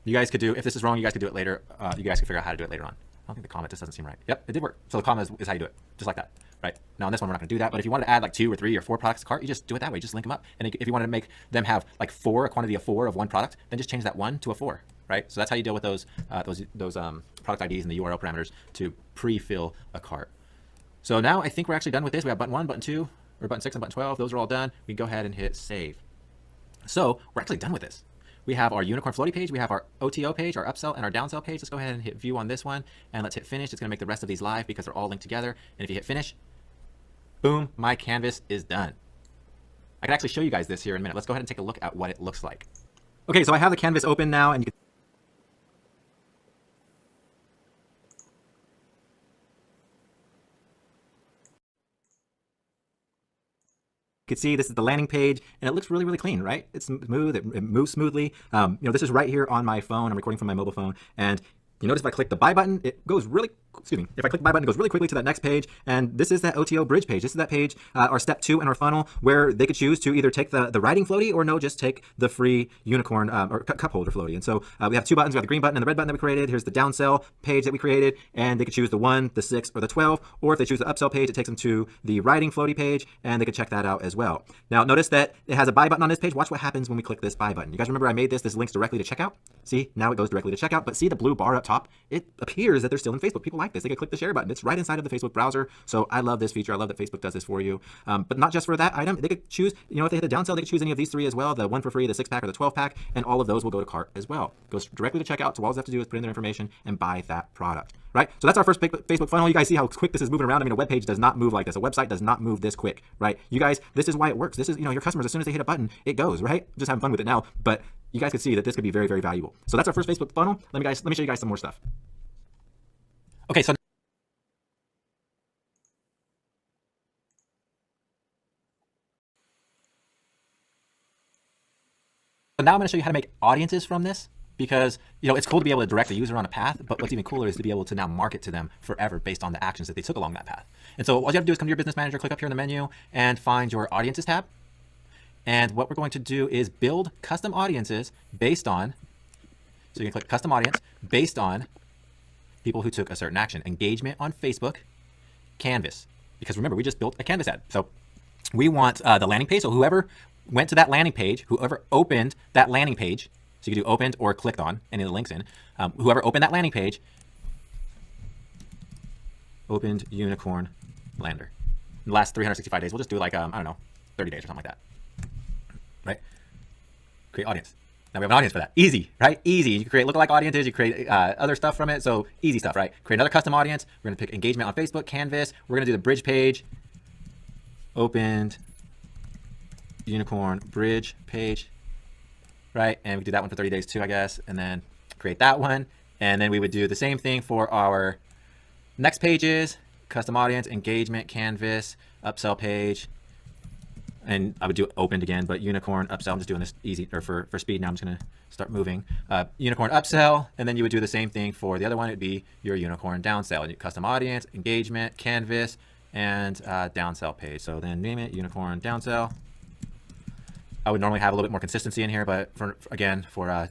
You guys could do, if this is wrong, you guys could do it later. You guys can figure out how to do it later on. I don't think the comma just doesn't seem right. Yep, it did work. So the comma is how you do it, just like that, right? Now on this one, we're not gonna do that, but if you wanted to add like 2 or 3 or 4 products to cart, you just do it that way, just link them up. And if you wanted to make them have like a quantity of 4 of one product, then just change that 1 to a 4, right? So that's how you deal with those product IDs and the URL parameters to pre-fill a cart. So now I think we're actually done with this. We have button 1, button 2, or button 6 and button 12. Those are all done. We can go ahead and hit save. So we're actually done with this. We have our Unicorn Floaty page, we have our OTO page, our upsell and our downsell page. Let's go ahead and hit view on this one, and let's hit finish. It's gonna make the rest of these live because they're all linked together. And if you hit finish, boom, my canvas is done. I can actually show you guys this here in a minute. Let's go ahead and take a look at what it looks like. Okay, so I have the canvas open now, and you can see this is the landing page, and it looks really, really clean, right? It's smooth, it moves smoothly. This is right here on my phone. I'm recording from my mobile phone, and you notice if I click the buy button, it goes really, if I click the buy button, it goes really quickly to that next page. And this is that OTO bridge page. This is that page, our step 2 in our funnel, where they could choose to either take the writing floaty or no, just take the free unicorn or cup holder floaty. And so we have 2 buttons. We have the green button and the red button that we created. Here's the downsell page that we created, and they could choose the 1, the 6, or the 12. Or if they choose the upsell page, it takes them to the writing floaty page, and they could check that out as well. Now notice that it has a buy button on this page. Watch what happens when we click this buy button. You guys remember I made this links directly to checkout? See, now it goes directly to checkout, but see the blue bar up top? It appears that they're still in Facebook. People like this. They can click the share button. It's right inside of the Facebook browser. So I love this feature. I love that Facebook does this for you. But not just for that item. They could choose, if they hit the downsell, they could choose any of these 3 as well. The 1 for free, the 6-pack, or the 12-pack, and all of those will go to cart as well. Goes directly to checkout. So all they have to do is put in their information and buy that product, right? So that's our first Facebook funnel. You guys see how quick this is moving around. I mean, a web page does not move like this. A website does not move this quick, right? You guys, this is why it works. This is, your customers, as soon as they hit a button, it goes, right? Just having fun with it now. But you guys can see that this could be very, very valuable. So that's our first Facebook funnel. Let me show you guys some more stuff. Okay, so now I'm going to show you how to make audiences from this, because it's cool to be able to direct a user on a path, but what's even cooler is to be able to now market to them forever based on the actions that they took along that path. And so all you have to do is come to your business manager, click up here in the menu, and find your audiences tab. And what we're going to do is build custom audiences based on, so you can click custom audience based on people who took a certain action. Engagement on Facebook, Canvas, because remember, we just built a Canvas ad. So we want the landing page. So whoever went to that landing page, whoever opened that landing page, so you can do opened or clicked on any of the links in, whoever opened that landing page, opened Unicorn Lander. In the last 365 days, we'll just do like, I don't know, 30 days or something like that, right? Create audience. Now we have an audience for that. Easy, right? Easy. You can create lookalike audiences. You create other stuff from it. So easy stuff, right? Create another custom audience. We're going to pick engagement on Facebook, Canvas. We're going to do the bridge page, opened Unicorn bridge page, right? And we do that one for 30 days too, I guess. And then create that one. And then we would do the same thing for our next pages, custom audience, engagement, Canvas, upsell page. And I would do opened again, but Unicorn upsell. I'm just doing this easy, or for speed now. I'm just going to start moving. Unicorn upsell, and then you would do the same thing for the other one. It'd be your Unicorn downsell. Custom audience, engagement, Canvas, and downsell page. So then name it Unicorn downsell. I would normally have a little bit more consistency in here, but for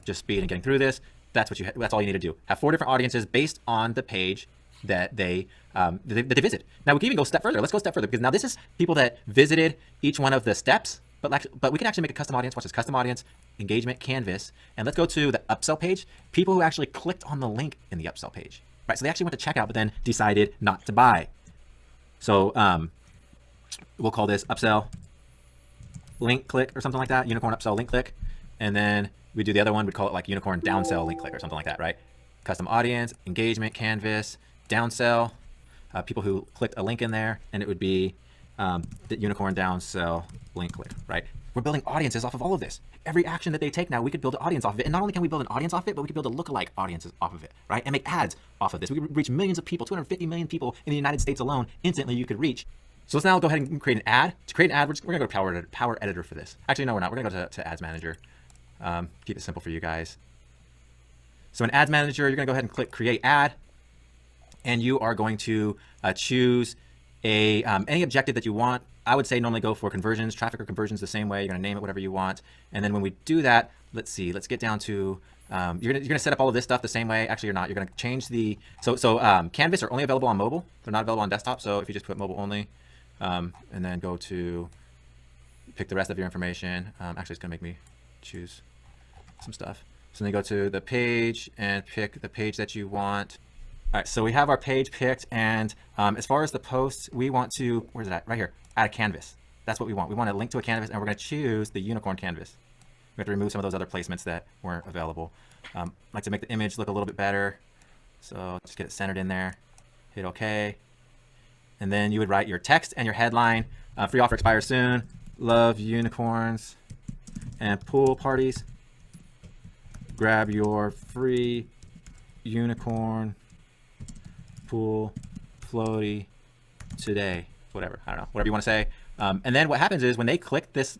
just speed and getting through this, that's all you need to do. Have 4 different audiences based on the page that they visit. Now we can even go a step further. Let's go a step further, because now this is people that visited each one of the steps, but we can actually make a custom audience. Watch this, custom audience, engagement, Canvas, and let's go to the upsell page. People who actually clicked on the link in the upsell page, right? So they actually went to checkout, but then decided not to buy. So we'll call this upsell link click or something like that, unicorn upsell link click. And then we do the other one, we'd call it like unicorn downsell link click or something like that, right? Custom audience, engagement, canvas, downsell, people who clicked a link in there, and it would be the unicorn downsell link click, right? We're building audiences off of all of this. Every action that they take now, we could build an audience off of it. And not only can we build an audience off of it, but we could build a lookalike audiences off of it, right? And make ads off of this. We could reach millions of people, 250 million people in the United States alone, instantly you could reach. So let's now go ahead and create an ad. To create an ad, we're gonna go to Power Editor for this. Actually, no, we're not. We're gonna go to Ads Manager. Keep it simple for you guys. So in Ads Manager, you're gonna go ahead and click Create Ad, and you are going to choose any objective that you want. I would say normally go for conversions, traffic or conversions the same way. You're gonna name it whatever you want. And then when we do that, let's see, let's get down to, you're gonna set up all of this stuff the same way. Actually, you're not. You're gonna change the, Canvas are only available on mobile. They're not available on desktop. So if you just put mobile only, and then go to pick the rest of your information. Actually, it's gonna make me choose some stuff. So then you go to the page and pick the page that you want. All right, so we have our page picked, and as far as the posts, we want to, where's it at? Right here, add a canvas. That's what we want. We want to link to a canvas, and we're going to choose the unicorn canvas. We have to remove some of those other placements that weren't available. I like to make the image look a little bit better, so just get it centered in there. Hit OK, and then you would write your text and your headline. Free offer expires soon. Love unicorns and pool parties. Grab your free unicorn pool floaty today, whatever, I don't know, whatever you want to say. And then what happens is when they click this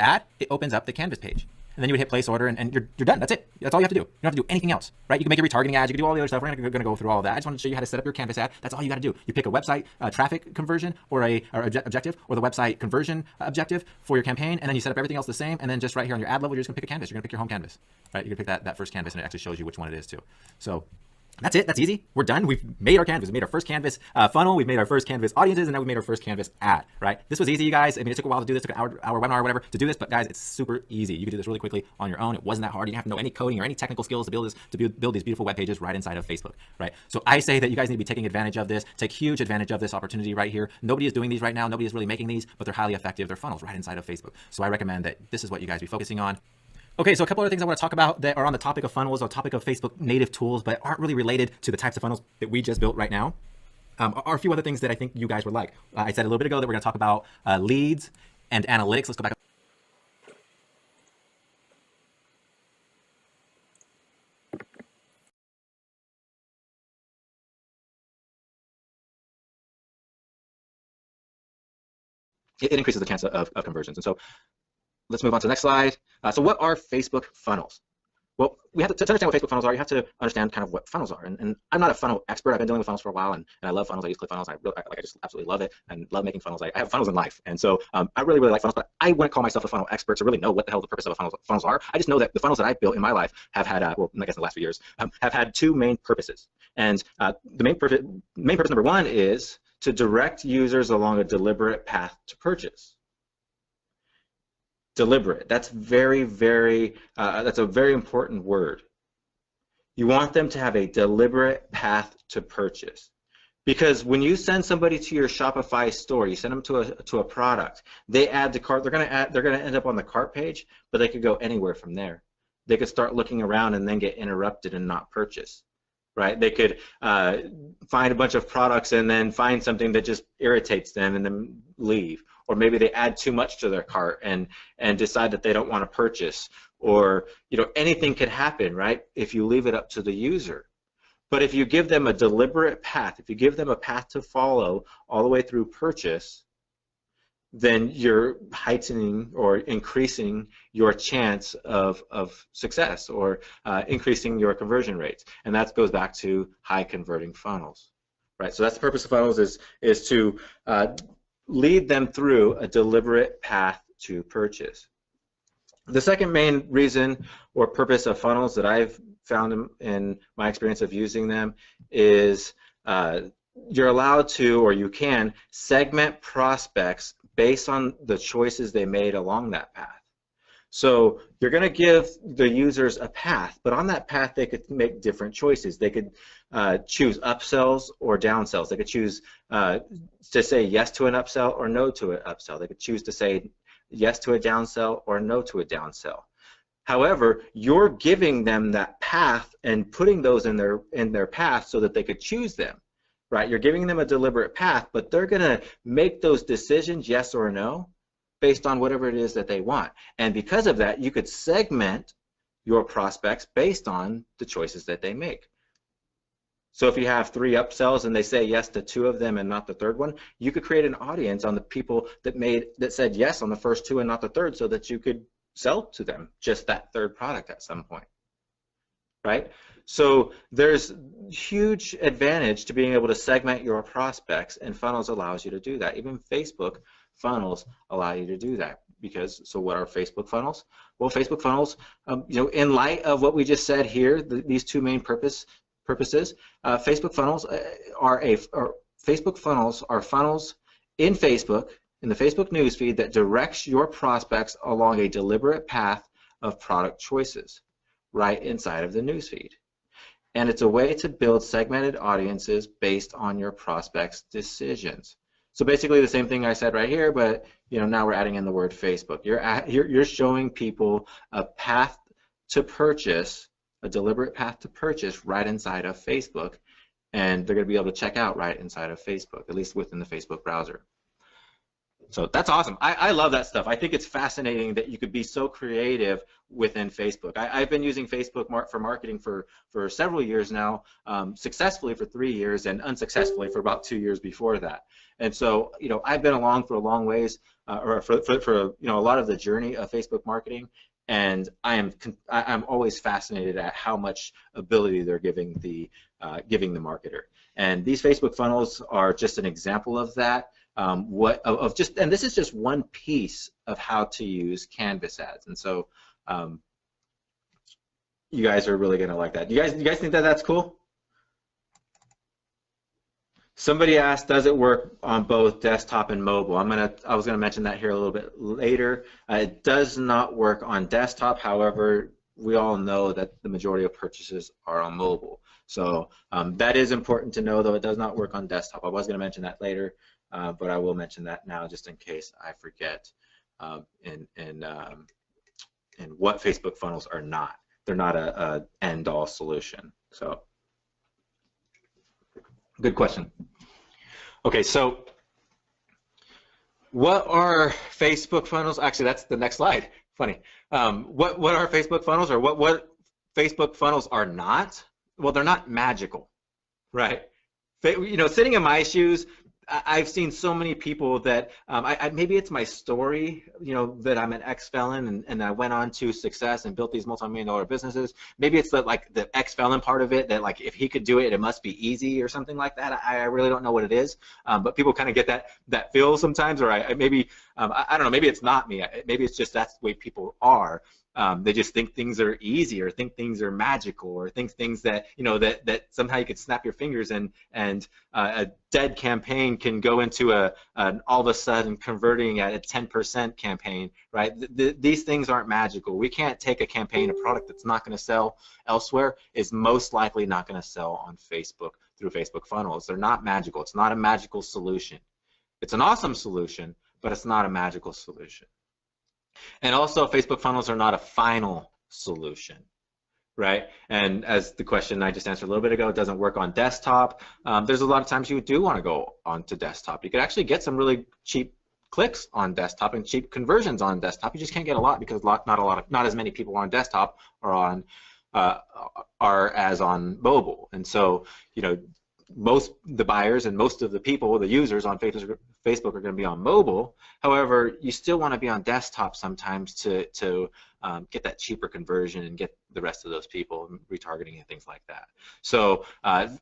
ad, it opens up the Canvas page. And then you would hit place order, and you're done. That's it. That's all you have to do. You don't have to do anything else, right? You can make your retargeting ads. You can do all the other stuff. We're going to go through all of that. I just wanted to show you how to set up your Canvas ad. That's all you got to do. You pick a website traffic conversion or objective, or the website conversion objective for your campaign, and then you set up everything else the same. And then just right here on your ad level, you're just going to pick a canvas. You're going to pick your home canvas, right? You can pick that first canvas, and it actually shows you which one it is too. So that's it. That's easy. We're done. We've made our canvas. We made our first canvas funnel. We've made our first canvas audiences, and now we made our first canvas ad, right? This was easy, you guys. I mean, it took a while to do this. It took an hour webinar or whatever to do this, but guys, it's super easy. You can do this really quickly on your own. It wasn't that hard. You didn't have to know any coding or any technical skills to build this, build these beautiful web pages right inside of Facebook, right? So I say that you guys need to be taking advantage of this. Take huge advantage of this opportunity right here. Nobody is doing these right now. Nobody is really making these, but they're highly effective. They're funnels right inside of Facebook. So I recommend that this is what you guys be focusing on. Okay, so a couple other things I want to talk about that are on the topic of funnels, or topic of Facebook native tools, but aren't really related to the types of funnels that we just built right now. Are a few other things that I think you guys would like. I said a little bit ago that we're going to talk about leads and analytics. Let's go back. It increases the chance of conversions. And so let's move on to the next slide. So what are Facebook funnels? Well, we have to understand what Facebook funnels are. You have to understand kind of what funnels are. And I'm not a funnel expert. I've been dealing with funnels for a while, and I love funnels. I use ClickFunnels. I just absolutely love it and love making funnels. I have funnels in life, and so I really like funnels. But I wouldn't call myself a funnel expert to really know what the hell the purpose of funnels are. I just know that the funnels that I've built in my life have had, well, I guess in the last few years, have had two main purposes. And the main purpose number one is to direct users along a deliberate path to purchase. Deliberate. That's very, very, that's a very important word. You want them to have a deliberate path to purchase. Because when you send somebody to your Shopify store, you send them to a product, they add to cart, they're gonna end up on the cart page, but they could go anywhere from there. They could start looking around and then get interrupted and not purchase. Right? They could find a bunch of products and then find something that just irritates them and then leave. Or maybe they add too much to their cart and decide that they don't want to purchase. Or, you know, anything could happen, right, if you leave it up to the user. But if you give them a deliberate path, if you give them a path to follow all the way through purchase, then you're heightening or increasing your chance of success, or increasing your conversion rates. And that goes back to high converting funnels, right? So that's the purpose of funnels, is to lead them through a deliberate path to purchase. The second main reason or purpose of funnels that I've found in my experience of using them is you're allowed to, or you can, segment prospects based on the choices they made along that path. So you're going to give the users a path, but on that path they could make different choices. They could choose upsells or downsells. They could choose to say yes to an upsell or no to an upsell. They could choose to say yes to a downsell or no to a downsell. However, you're giving them that path and putting those in their path so that they could choose them, right? You're giving them a deliberate path, but they're going to make those decisions, yes or no, based on whatever it is that they want. And because of that, you could segment your prospects based on the choices that they make. So if you have 3 upsells and they say yes to 2 of them and not the third one, you could create an audience on the people that said yes on the first 2 and not the third, so that you could sell to them just that third product at some point, right? So there's huge advantage to being able to segment your prospects, and Funnels allows you to do that. Even Facebook funnels allow you to do that. Because, so what are Facebook funnels? Well, Facebook funnels, in light of what we just said here, these 2 main purposes, Facebook funnels are funnels in Facebook, in the Facebook newsfeed, that directs your prospects along a deliberate path of product choices right inside of the newsfeed. And it's a way to build segmented audiences based on your prospects' decisions. So basically the same thing I said right here, but now we're adding in the word Facebook. You're showing people a path to purchase, a deliberate path to purchase right inside of Facebook, and they're going to be able to check out right inside of Facebook, at least within the Facebook browser. So that's awesome. I love that stuff. I think it's fascinating that you could be so creative within Facebook. I've been using Facebook for marketing for several years now, successfully for 3 years and unsuccessfully for about 2 years before that. And so, I've been along for a long ways, or for a lot of the journey of Facebook marketing, and I'm always fascinated at how much ability they're giving the marketer. And these Facebook funnels are just an example of that. And this is just one piece of how to use Canvas ads, and so you guys are really gonna like that. You guys think that that's cool? Somebody asked, does it work on both desktop and mobile? I was gonna mention that here a little bit later. It does not work on desktop. However, we all know that the majority of purchases are on mobile. So that is important to know, though it does not work on desktop. I was gonna mention that later. But I will mention that now just in case I forget. And what Facebook funnels are not. They're not a end-all solution. So, good question. Okay, so what are Facebook funnels? Actually, that's the next slide. Funny. What are Facebook funnels, or what Facebook funnels are not? Well, they're not magical, right? Sitting in my shoes, I've seen so many people that maybe it's my story, that I'm an ex-felon and I went on to success and built these multi-million-dollar businesses. Maybe it's the ex-felon part of it, that if he could do it, it must be easy or something like that. I really don't know what it is, but people kind of get that feel sometimes, or I don't know, maybe it's not me. Maybe it's just that's the way people are. They just think things are easy, or think things are magical, or think things that that somehow you could snap your fingers and a dead campaign can go into an all of a sudden converting at a 10% campaign, right? These things aren't magical. We can't take a campaign, a product that's not going to sell elsewhere is most likely not going to sell on Facebook through Facebook funnels. They're not magical. It's not a magical solution. It's an awesome solution, but it's not a magical solution. And also, Facebook funnels are not a final solution, right? And as the question I just answered a little bit ago, it doesn't work on desktop. There's a lot of times you do want to go onto desktop. You could actually get some really cheap clicks on desktop and cheap conversions on desktop. You just can't get a lot because not as many people on desktop are as on mobile. And so, most the buyers and most of the people, the users on Facebook are going to be on mobile. However, you still want to be on desktop sometimes to get that cheaper conversion and get the rest of those people retargeting and things like that. So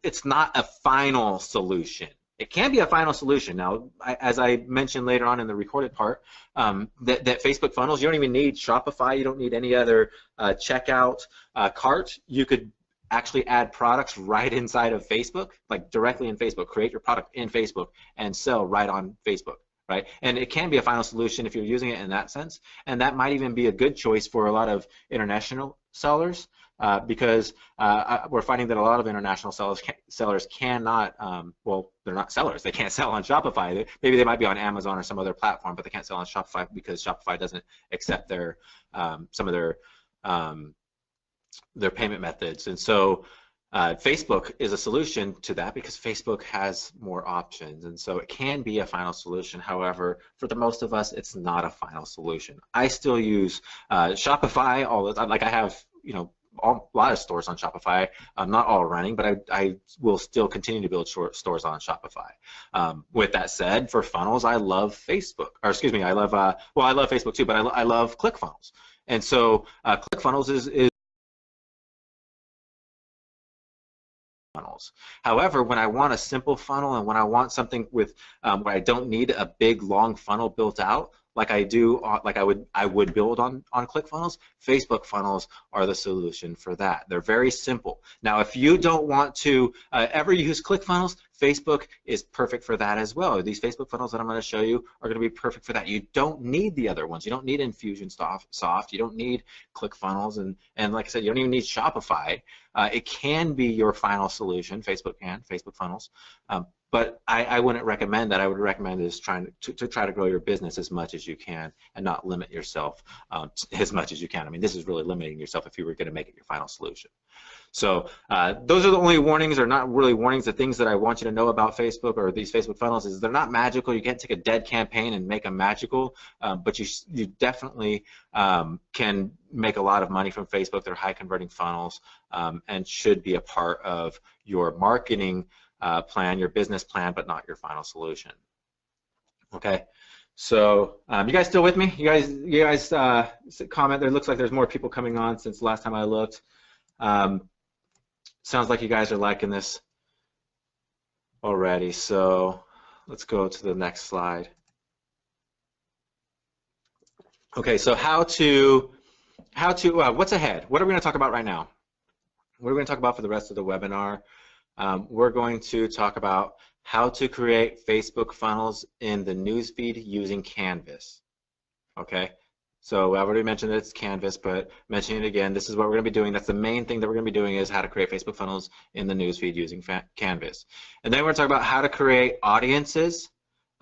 it's not a final solution. It can be a final solution. Now, as I mentioned later on in the recorded part, that Facebook funnels, you don't even need Shopify. You don't need any other checkout cart. You could actually add products right inside of Facebook, like directly in Facebook. Create your product in Facebook and sell right on Facebook, right? And it can be a final solution if you're using it in that sense, and that might even be a good choice for a lot of international sellers because we're finding that a lot of international sellers cannot, well, they're not sellers. They can't sell on Shopify. Maybe they might be on Amazon or some other platform, but they can't sell on Shopify because Shopify doesn't accept their some of their payment methods. And so Facebook is a solution to that because Facebook has more options, and so it can be a final solution. However, for the most of us, it's not a final solution. I still use Shopify all the time. Like I have, you know, a lot of stores on Shopify. Not all running, but I will still continue to build stores on Shopify. With that said, for funnels, I love Facebook, or excuse me, I love well, I love Facebook too, but I love ClickFunnels, and so ClickFunnels is funnels. However, when I want a simple funnel and when I want something with where I don't need a big long funnel built out, like I do, like I would build on ClickFunnels, Facebook funnels are the solution for that. They're very simple. Now, if you don't want to ever use ClickFunnels, Facebook is perfect for that as well. These Facebook funnels that I'm going to show you are going to be perfect for that. You don't need the other ones. You don't need Infusionsoft. You don't need ClickFunnels, and like I said, you don't even need Shopify. It can be your final solution. Facebook funnels. But I wouldn't recommend that. I would recommend is trying to try to grow your business as much as you can and not limit yourself as much as you can. I mean, this is really limiting yourself if you were going to make it your final solution. So those are the only warnings, or not really warnings, the things that I want you to know about Facebook or these Facebook funnels is they're not magical. You can't take a dead campaign and make them magical, but you definitely can make a lot of money from Facebook. They're high converting funnels and should be a part of your marketing plan, your business plan, but not your final solution. Okay, so you guys still with me? You guys comment. There looks like there's more people coming on since last time I looked. Sounds like you guys are liking this already. So let's go to the next slide. Okay, so what's ahead? What are we going to talk about right now? What are we going to talk about for the rest of the webinar? We're going to talk about how to create Facebook funnels in the newsfeed using Canvas. Okay, so I've already mentioned that it's Canvas, but mentioning it again, this is what we're going to be doing. That's the main thing that we're going to be doing, is how to create Facebook funnels in the newsfeed using Canvas. And then we're going to talk about how to create audiences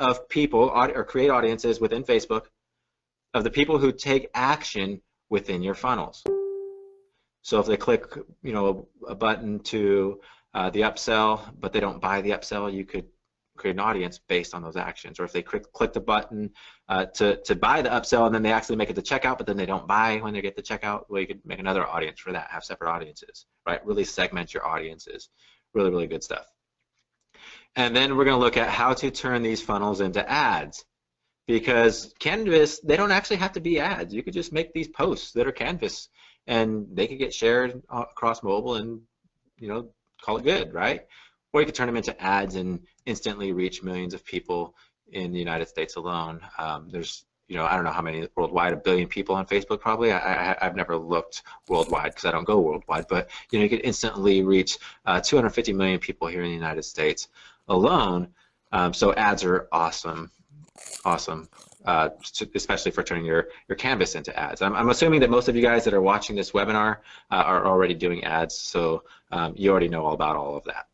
of people, or create audiences within Facebook of the people who take action within your funnels. So if they click, you know, a button to the upsell, but they don't buy the upsell, you could create an audience based on those actions. Or if they click the button to buy the upsell and then they actually make it to checkout, but then they don't buy when they get to checkout, well, you could make another audience for that, have separate audiences, right? Really segment your audiences. Really, really good stuff. And then we're going to look at how to turn these funnels into ads, because Canvas, they don't actually have to be ads. You could just make these posts that are Canvas and they could get shared across mobile and, you know, call it good, right? Or you could turn them into ads and instantly reach millions of people in the United States alone. There's, you know, I don't know how many worldwide, 1 billion people on Facebook probably. I've never looked worldwide because I don't go worldwide, but, you know, you could instantly reach 250 million people here in the United States alone. So ads are awesome, especially for turning your Canvas into ads. I'm assuming that most of you guys that are watching this webinar are already doing ads, so you already know all about all of that.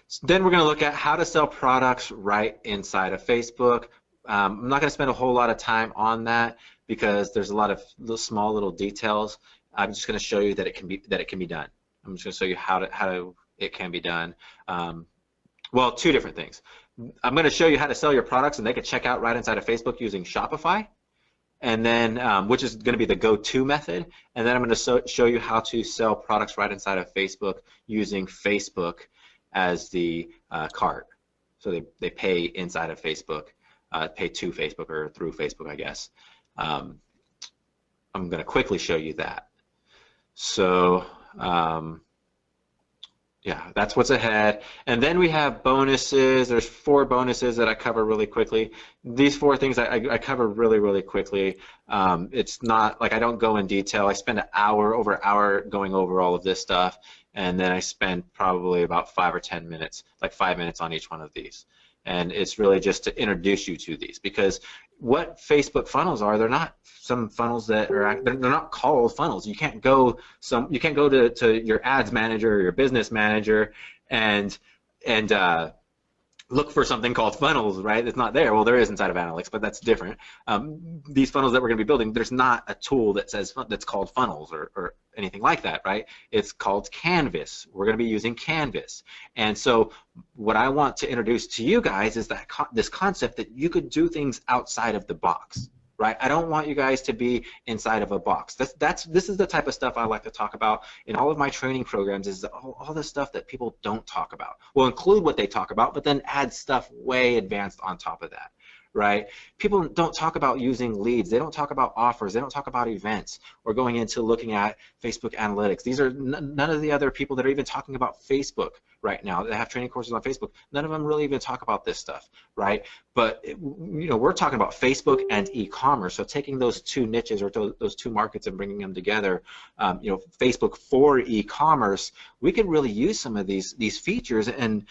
So then we're going to look at how to sell products right inside of Facebook. I'm not going to spend a whole lot of time on that because there's a lot of small little details. I'm just going to show you that it can be done. I'm just going to show you how it can be done. Well, two different things. I'm going to show you how to sell your products and they can check out right inside of Facebook using Shopify, and then which is going to be the go-to method. And then I'm going to show you how to sell products right inside of Facebook using Facebook as the cart. So they pay inside of Facebook, pay to Facebook or through Facebook, I guess. I'm going to quickly show you that. So yeah, that's what's ahead. And then we have bonuses. There's 4 bonuses that I cover really quickly. These 4 things I cover really, really quickly. It's not like I don't go in detail. I spend over an hour going over all of this stuff, and then I spend probably about 5 or 10 minutes, like 5 minutes on each one of these. And it's really just to introduce you to these, because what Facebook funnels are, they're not some funnels that are, they're not called funnels. You can't go to your ads manager or your business manager and look for something called funnels, right? It's not there. Well, there is inside of Analytics, but that's different. These funnels that we're going to be building, there's not a tool that says that's called funnels or anything like that, right? It's called Canvas. We're going to be using Canvas. And so what I want to introduce to you guys is that this concept that you could do things outside of the box. Right? I don't want you guys to be inside of a box. This is the type of stuff I like to talk about in all of my training programs, is all the stuff that people don't talk about. We'll include what they talk about, but then add stuff way advanced on top of that. Right? People don't talk about using leads. They don't talk about offers. They don't talk about events or going into looking at Facebook analytics. These are none of the other people that are even talking about Facebook right now that have training courses on Facebook. None of them really even talk about this stuff, right? But we're talking about Facebook and e-commerce. So taking those two niches or those two markets and bringing them together, Facebook for e-commerce, we can really use some of these features, and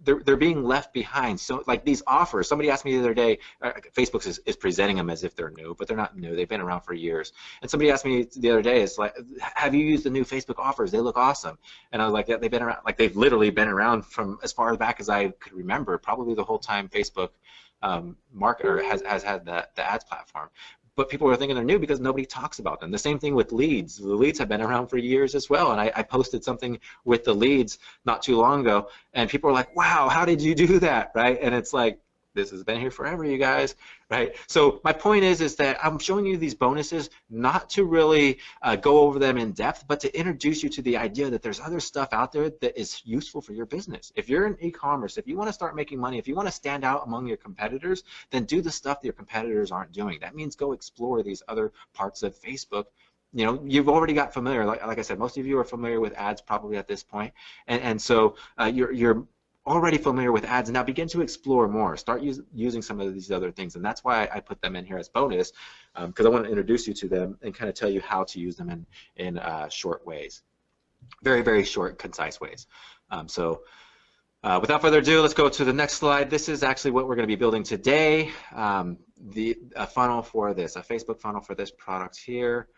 they're being left behind. So like these offers, somebody asked me the other day, Facebook is presenting them as if they're new, but they're not new. They've been around for years. And somebody asked me the other day, it's like, have you used the new Facebook offers? They look awesome. And I was like, yeah, they've been around, like they've literally been around from as far back as I could remember, probably the whole time Facebook marketer has had the ads platform. But people are thinking they're new because nobody talks about them. The same thing with leads. The leads have been around for years as well, and I posted something with the leads not too long ago, and people are like, wow, how did you do that, right? And it's like, this has been here forever, you guys, right? So my point is that I'm showing you these bonuses not to really go over them in depth, but to introduce you to the idea that there's other stuff out there that is useful for your business. If you're in e-commerce, if you want to start making money, if you want to stand out among your competitors, then do the stuff that your competitors aren't doing. That means go explore these other parts of Facebook. You've already got familiar, like I said, most of you are familiar with ads probably at this point, and so you're already familiar with ads, and now begin to explore more. Start using some of these other things, and that's why I put them in here as bonus, because I want to introduce you to them and kind of tell you how to use them in short ways, very, very short, concise ways. Without further ado, let's go to the next slide. This is actually what we're going to be building today, a funnel for this, a Facebook funnel for this product here.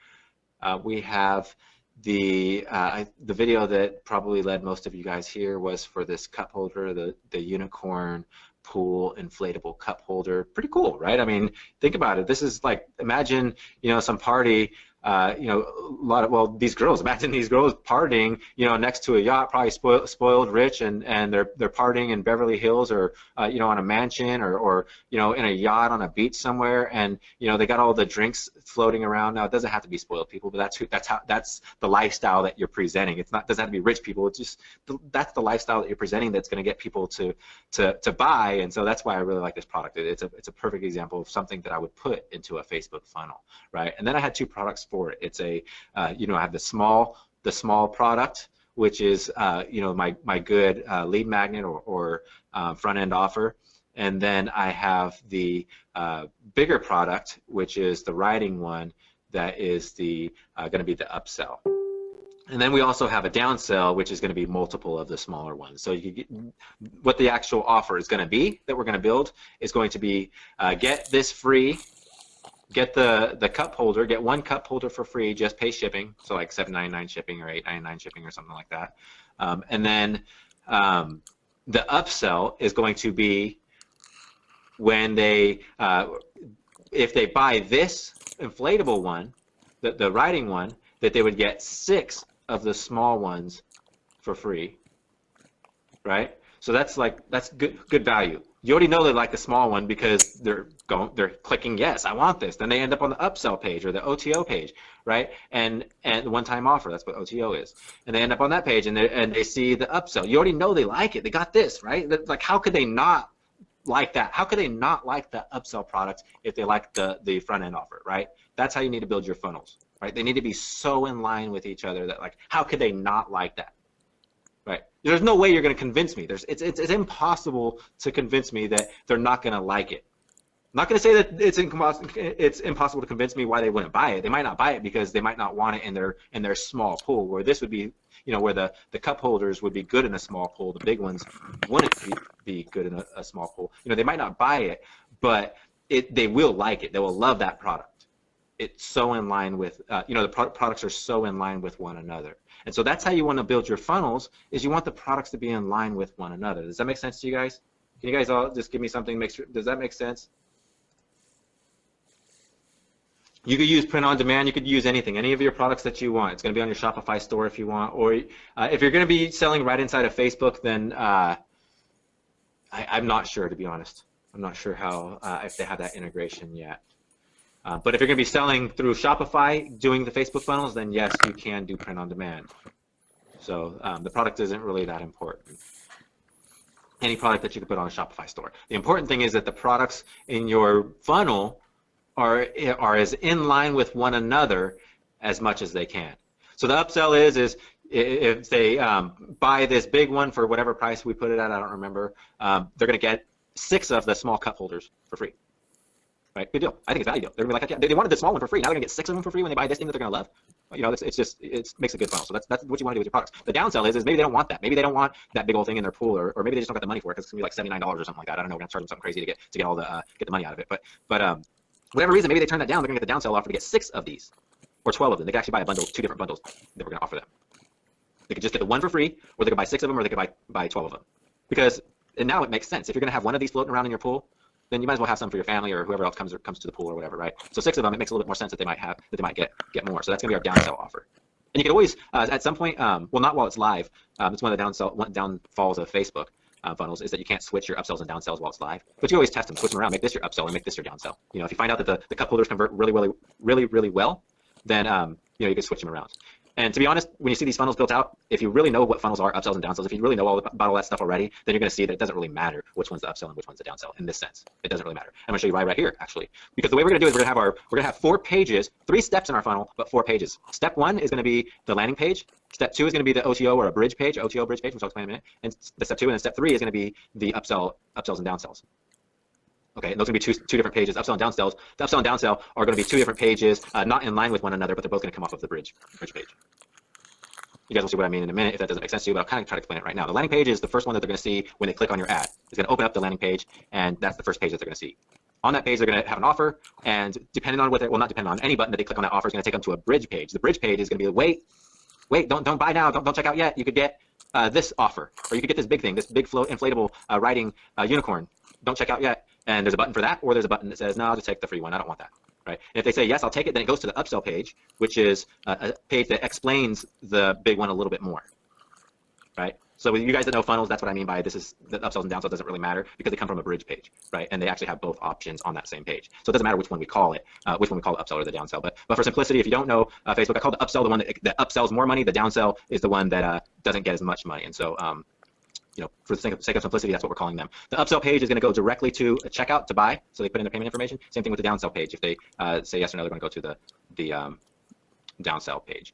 We have the video that probably led most of you guys here was for this cup holder, the unicorn pool inflatable cup holder. Pretty cool, right? I mean, think about it. This is like, imagine, some party, these girls, imagine these girls partying, next to a yacht, probably spoiled rich, and they're partying in Beverly Hills, or on a mansion, or in a yacht on a beach somewhere, and they got all the drinks floating around. Now, it doesn't have to be spoiled people, but that's the lifestyle that you're presenting. Doesn't have to be rich people. It's just that's the lifestyle that you're presenting that's going to get people to buy, and so that's why I really like this product. It's a perfect example of something that I would put into a Facebook funnel, right? And then I had two products for it. It's I have the small product, which is my good lead magnet or front end offer, and then I have the bigger product, which is the writing one, that is the going to be the upsell. And then we also have a downsell, which is going to be multiple of the smaller ones. So you get, what the actual offer is going to be that we're going to build is going to be get this free. Get the cup holder, get one cup holder for free, just pay shipping, so like $7.99 shipping or $8.99 shipping or something like that. And then the upsell is going to be when they, if they buy this inflatable one, the writing one, that they would get 6 of the small ones for free, right? So that's good value. You already know they like the small one because they're clicking yes, I want this. Then they end up on the upsell page or the OTO page, right? And one-time offer, that's what OTO is. And they end up on that page and they see the upsell. You already know they like it. They got this, right? Like, how could they not like that? How could they not like the upsell product if they like the front-end offer, right? That's how you need to build your funnels, right? They need to be so in line with each other that, like, how could they not like that? Right. There's no way you're going to convince me. It's impossible to convince me that they're not going to like it. not going to say that it's impossible to convince me why they wouldn't buy it. They might not buy it because they might not want it in their small pool, where this would be, where the cup holders would be good in a small pool. The big ones wouldn't be good in a small pool. They might not buy it, but they will like it. They will love that product. It's so in line with, the products are so in line with one another. And so that's how you want to build your funnels, is you want the products to be in line with one another. Does that make sense to you guys? Can you guys all just give me something? Does that make sense? You could use print on demand. You could use anything, any of your products that you want. It's going to be on your Shopify store if you want, or if you're going to be selling right inside of Facebook, then I'm not sure, to be honest. I'm not sure how if they have that integration yet. But if you're going to be selling through Shopify, doing the Facebook funnels, then yes, you can do print on demand. So the product isn't really that important. Any product that you can put on a Shopify store. The important thing is that the products in your funnel are as in line with one another as much as they can. So the upsell is if they buy this big one for whatever price we put it at, I don't remember, they're going to get 6 of the small cup holders for free. Right? Good deal. I think it's value deal. They're going to be like, they wanted the small one for free. Now they're going to get 6 of them for free when they buy this thing that they're going to love. It makes a good funnel. So that's what you want to do with your products. The downsell is maybe they don't want that. Maybe they don't want that big old thing in their pool, or maybe they just don't got the money for it because it's going to be like $79 or something like that. I don't know. We're going to charge them something crazy to get all the get the money out of it. But whatever reason, maybe they turn that down. They're going to get the downsell offer to get 6 of these or 12 of them. They could actually buy a bundle, 2 different bundles that we're going to offer them. They could just get the one for free, or they could buy 6 of them, or they could buy 12 of them. And now it makes sense. If you're going to have one of these floating around in your pool, then you might as well have some for your family or whoever else comes to the pool or whatever, right? So 6 of them, it makes a little bit more sense that they might get more. So that's going to be our downsell offer. And you can always, at some point, well, not while it's live. It's one of the downfalls of Facebook funnels is that you can't switch your upsells and downsells while it's live. But you always test them, switch them around, make this your upsell and make this your downsell. If you find out that the cup holders convert really well, then you can switch them around. And to be honest, when you see these funnels built out, if you really know what funnels are, upsells and downsells, if you really know about all that stuff already, then you're going to see that it doesn't really matter which one's the upsell and which one's the downsell in this sense. It doesn't really matter. I'm going to show you right here, actually, because the way we're going to do is we're going to have 4 pages, 3 steps in our funnel, but 4 pages. Step 1 is going to be the landing page. Step 2 is going to be the OTO or a bridge page, OTO bridge page, which I'll explain in a minute. And the step 2 and then step 3 is going to be the upsells and downsells. Okay, and those are going to be two different pages, upsell and downsells. The upsell and downsell are going to be 2 different pages, not in line with one another, but they're both going to come off of the bridge page. You guys will see what I mean in a minute if that doesn't make sense to you, but I'll kind of try to explain it right now. The landing page is the first one that they're going to see when they click on your ad. It's going to open up the landing page, and that's the first page that they're going to see. On that page, they're going to have an offer, and depending on not depending on any button that they click on that offer is going to take them to a bridge page. The bridge page is going to be wait, don't buy now, don't check out yet. You could get this offer, or you could get this big thing, this big inflatable riding unicorn. Don't check out yet. And there's a button for that, or there's a button that says, no, I'll just take the free one. I don't want that. Right? And if they say, yes, I'll take it, then it goes to the upsell page, which is a page that explains the big one a little bit more. Right? So you guys that know funnels, that's what I mean by this is the upsells and downsells doesn't really matter because they come from a bridge page, right? And they actually have both options on that same page. So it doesn't matter which one we call it, upsell or the downsell. But for simplicity, if you don't know Facebook, I call the upsell the one that upsells more money. The downsell is the one that doesn't get as much money. And so for the sake of simplicity, that's what we're calling them. The upsell page is going to go directly to a checkout to buy, so they put in their payment information. Same thing with the downsell page. If they say yes or no, they're going to go to the downsell page.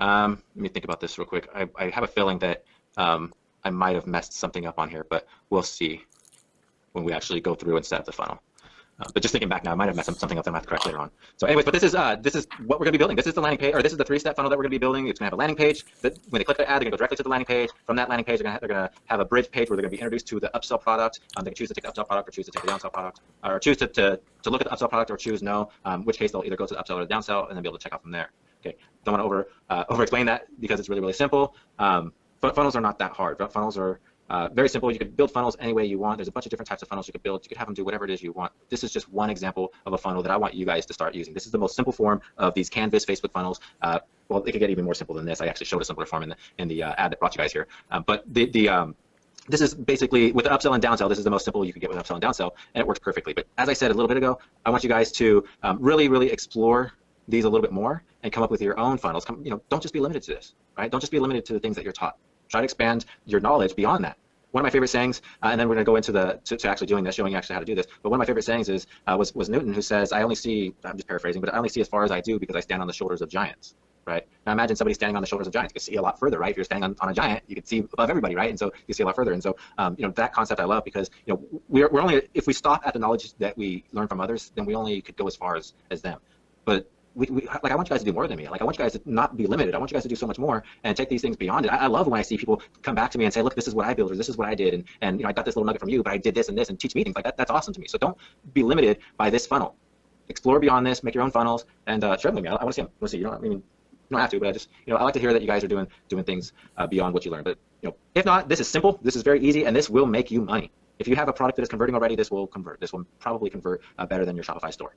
Let me think about this real quick. I have a feeling that I might have messed something up on here, but we'll see when we actually go through and set up the funnel. But just thinking back now, I might have messed something up that I have to correct later on. So anyways, but this is what we're going to be building. This is the landing page, or this is the 3-step funnel that we're going to be building. It's going to have a landing page that when they click the ad, they're going to go directly to the landing page. From that landing page, they're going to have a bridge page where they're going to be introduced to the upsell product. They can choose to take the upsell product or choose to take the downsell product, or choose to look at the upsell product or choose no, in which case they'll either go to the upsell or the downsell and then be able to check out from there. Okay, don't want to over explain that because it's really simple. Funnels are not that hard. Funnels are very simple. You could build funnels any way you want. There's a bunch of different types of funnels you could build. You could have them do whatever it is you want. This is just one example of a funnel that I want you guys to start using. This is the most simple form of these Canvas Facebook funnels. Well, it could get even more simple than this. I actually showed a simpler form in the ad that brought you guys here. But this is basically, with the upsell and downsell, this is the most simple you can get with upsell and downsell, and it works perfectly. But as I said a little bit ago, I want you guys to really explore these a little bit more and come up with your own funnels. Don't just be limited to this, right? Don't just be limited to the things that you're taught. Try to expand your knowledge beyond that. One of my favorite sayings, and then we're going to go into to actually doing this, showing you actually how to do this. But one of my favorite sayings was Newton, who says, "I only see," I'm just paraphrasing, but I only see as far as I do because I stand on the shoulders of giants." right? Now imagine somebody standing on the shoulders of giants. You can see a lot further, right? If you're standing on a giant, you can see above everybody, right? And so you see a lot further. And so, that concept I love, because, we're only, if we stop at the knowledge that we learn from others, then we only could go as far as them. But like, I want you guys to do more than me. Like, I want you guys to not be limited. I want you guys to do so much more and take these things beyond it. I love when I see people come back to me and say, look, this is what I built, or this is what I did. And I got this little nugget from you, but I did this and this, and teach me things like that. That's awesome to me. So don't be limited by this funnel. Explore beyond this, make your own funnels, and share them with me. I want to see them. I want to see. You don't have to, but I just, I like to hear that you guys are doing things beyond what you learned. But, if not, this is simple. This is very easy, and this will make you money. If you have a product that is converting already, this will convert. This will probably convert better than your Shopify store.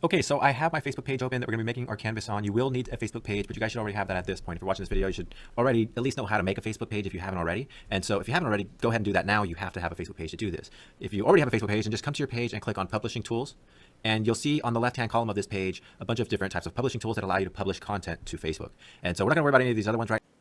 Okay, so I have my Facebook page open that we're gonna be making our Canvas on. You will need a Facebook page, but you guys should already have that at this point. If you're watching this video, you should already at least know how to make a Facebook page if you haven't already. And so if you haven't already, go ahead and do that now. You have to have a Facebook page to do this. If you already have a Facebook page, then just come to your page and click on Publishing Tools. And you'll see on the left-hand column of this page a bunch of different types of publishing tools that allow you to publish content to Facebook. And so we're not gonna worry about any of these other ones right now.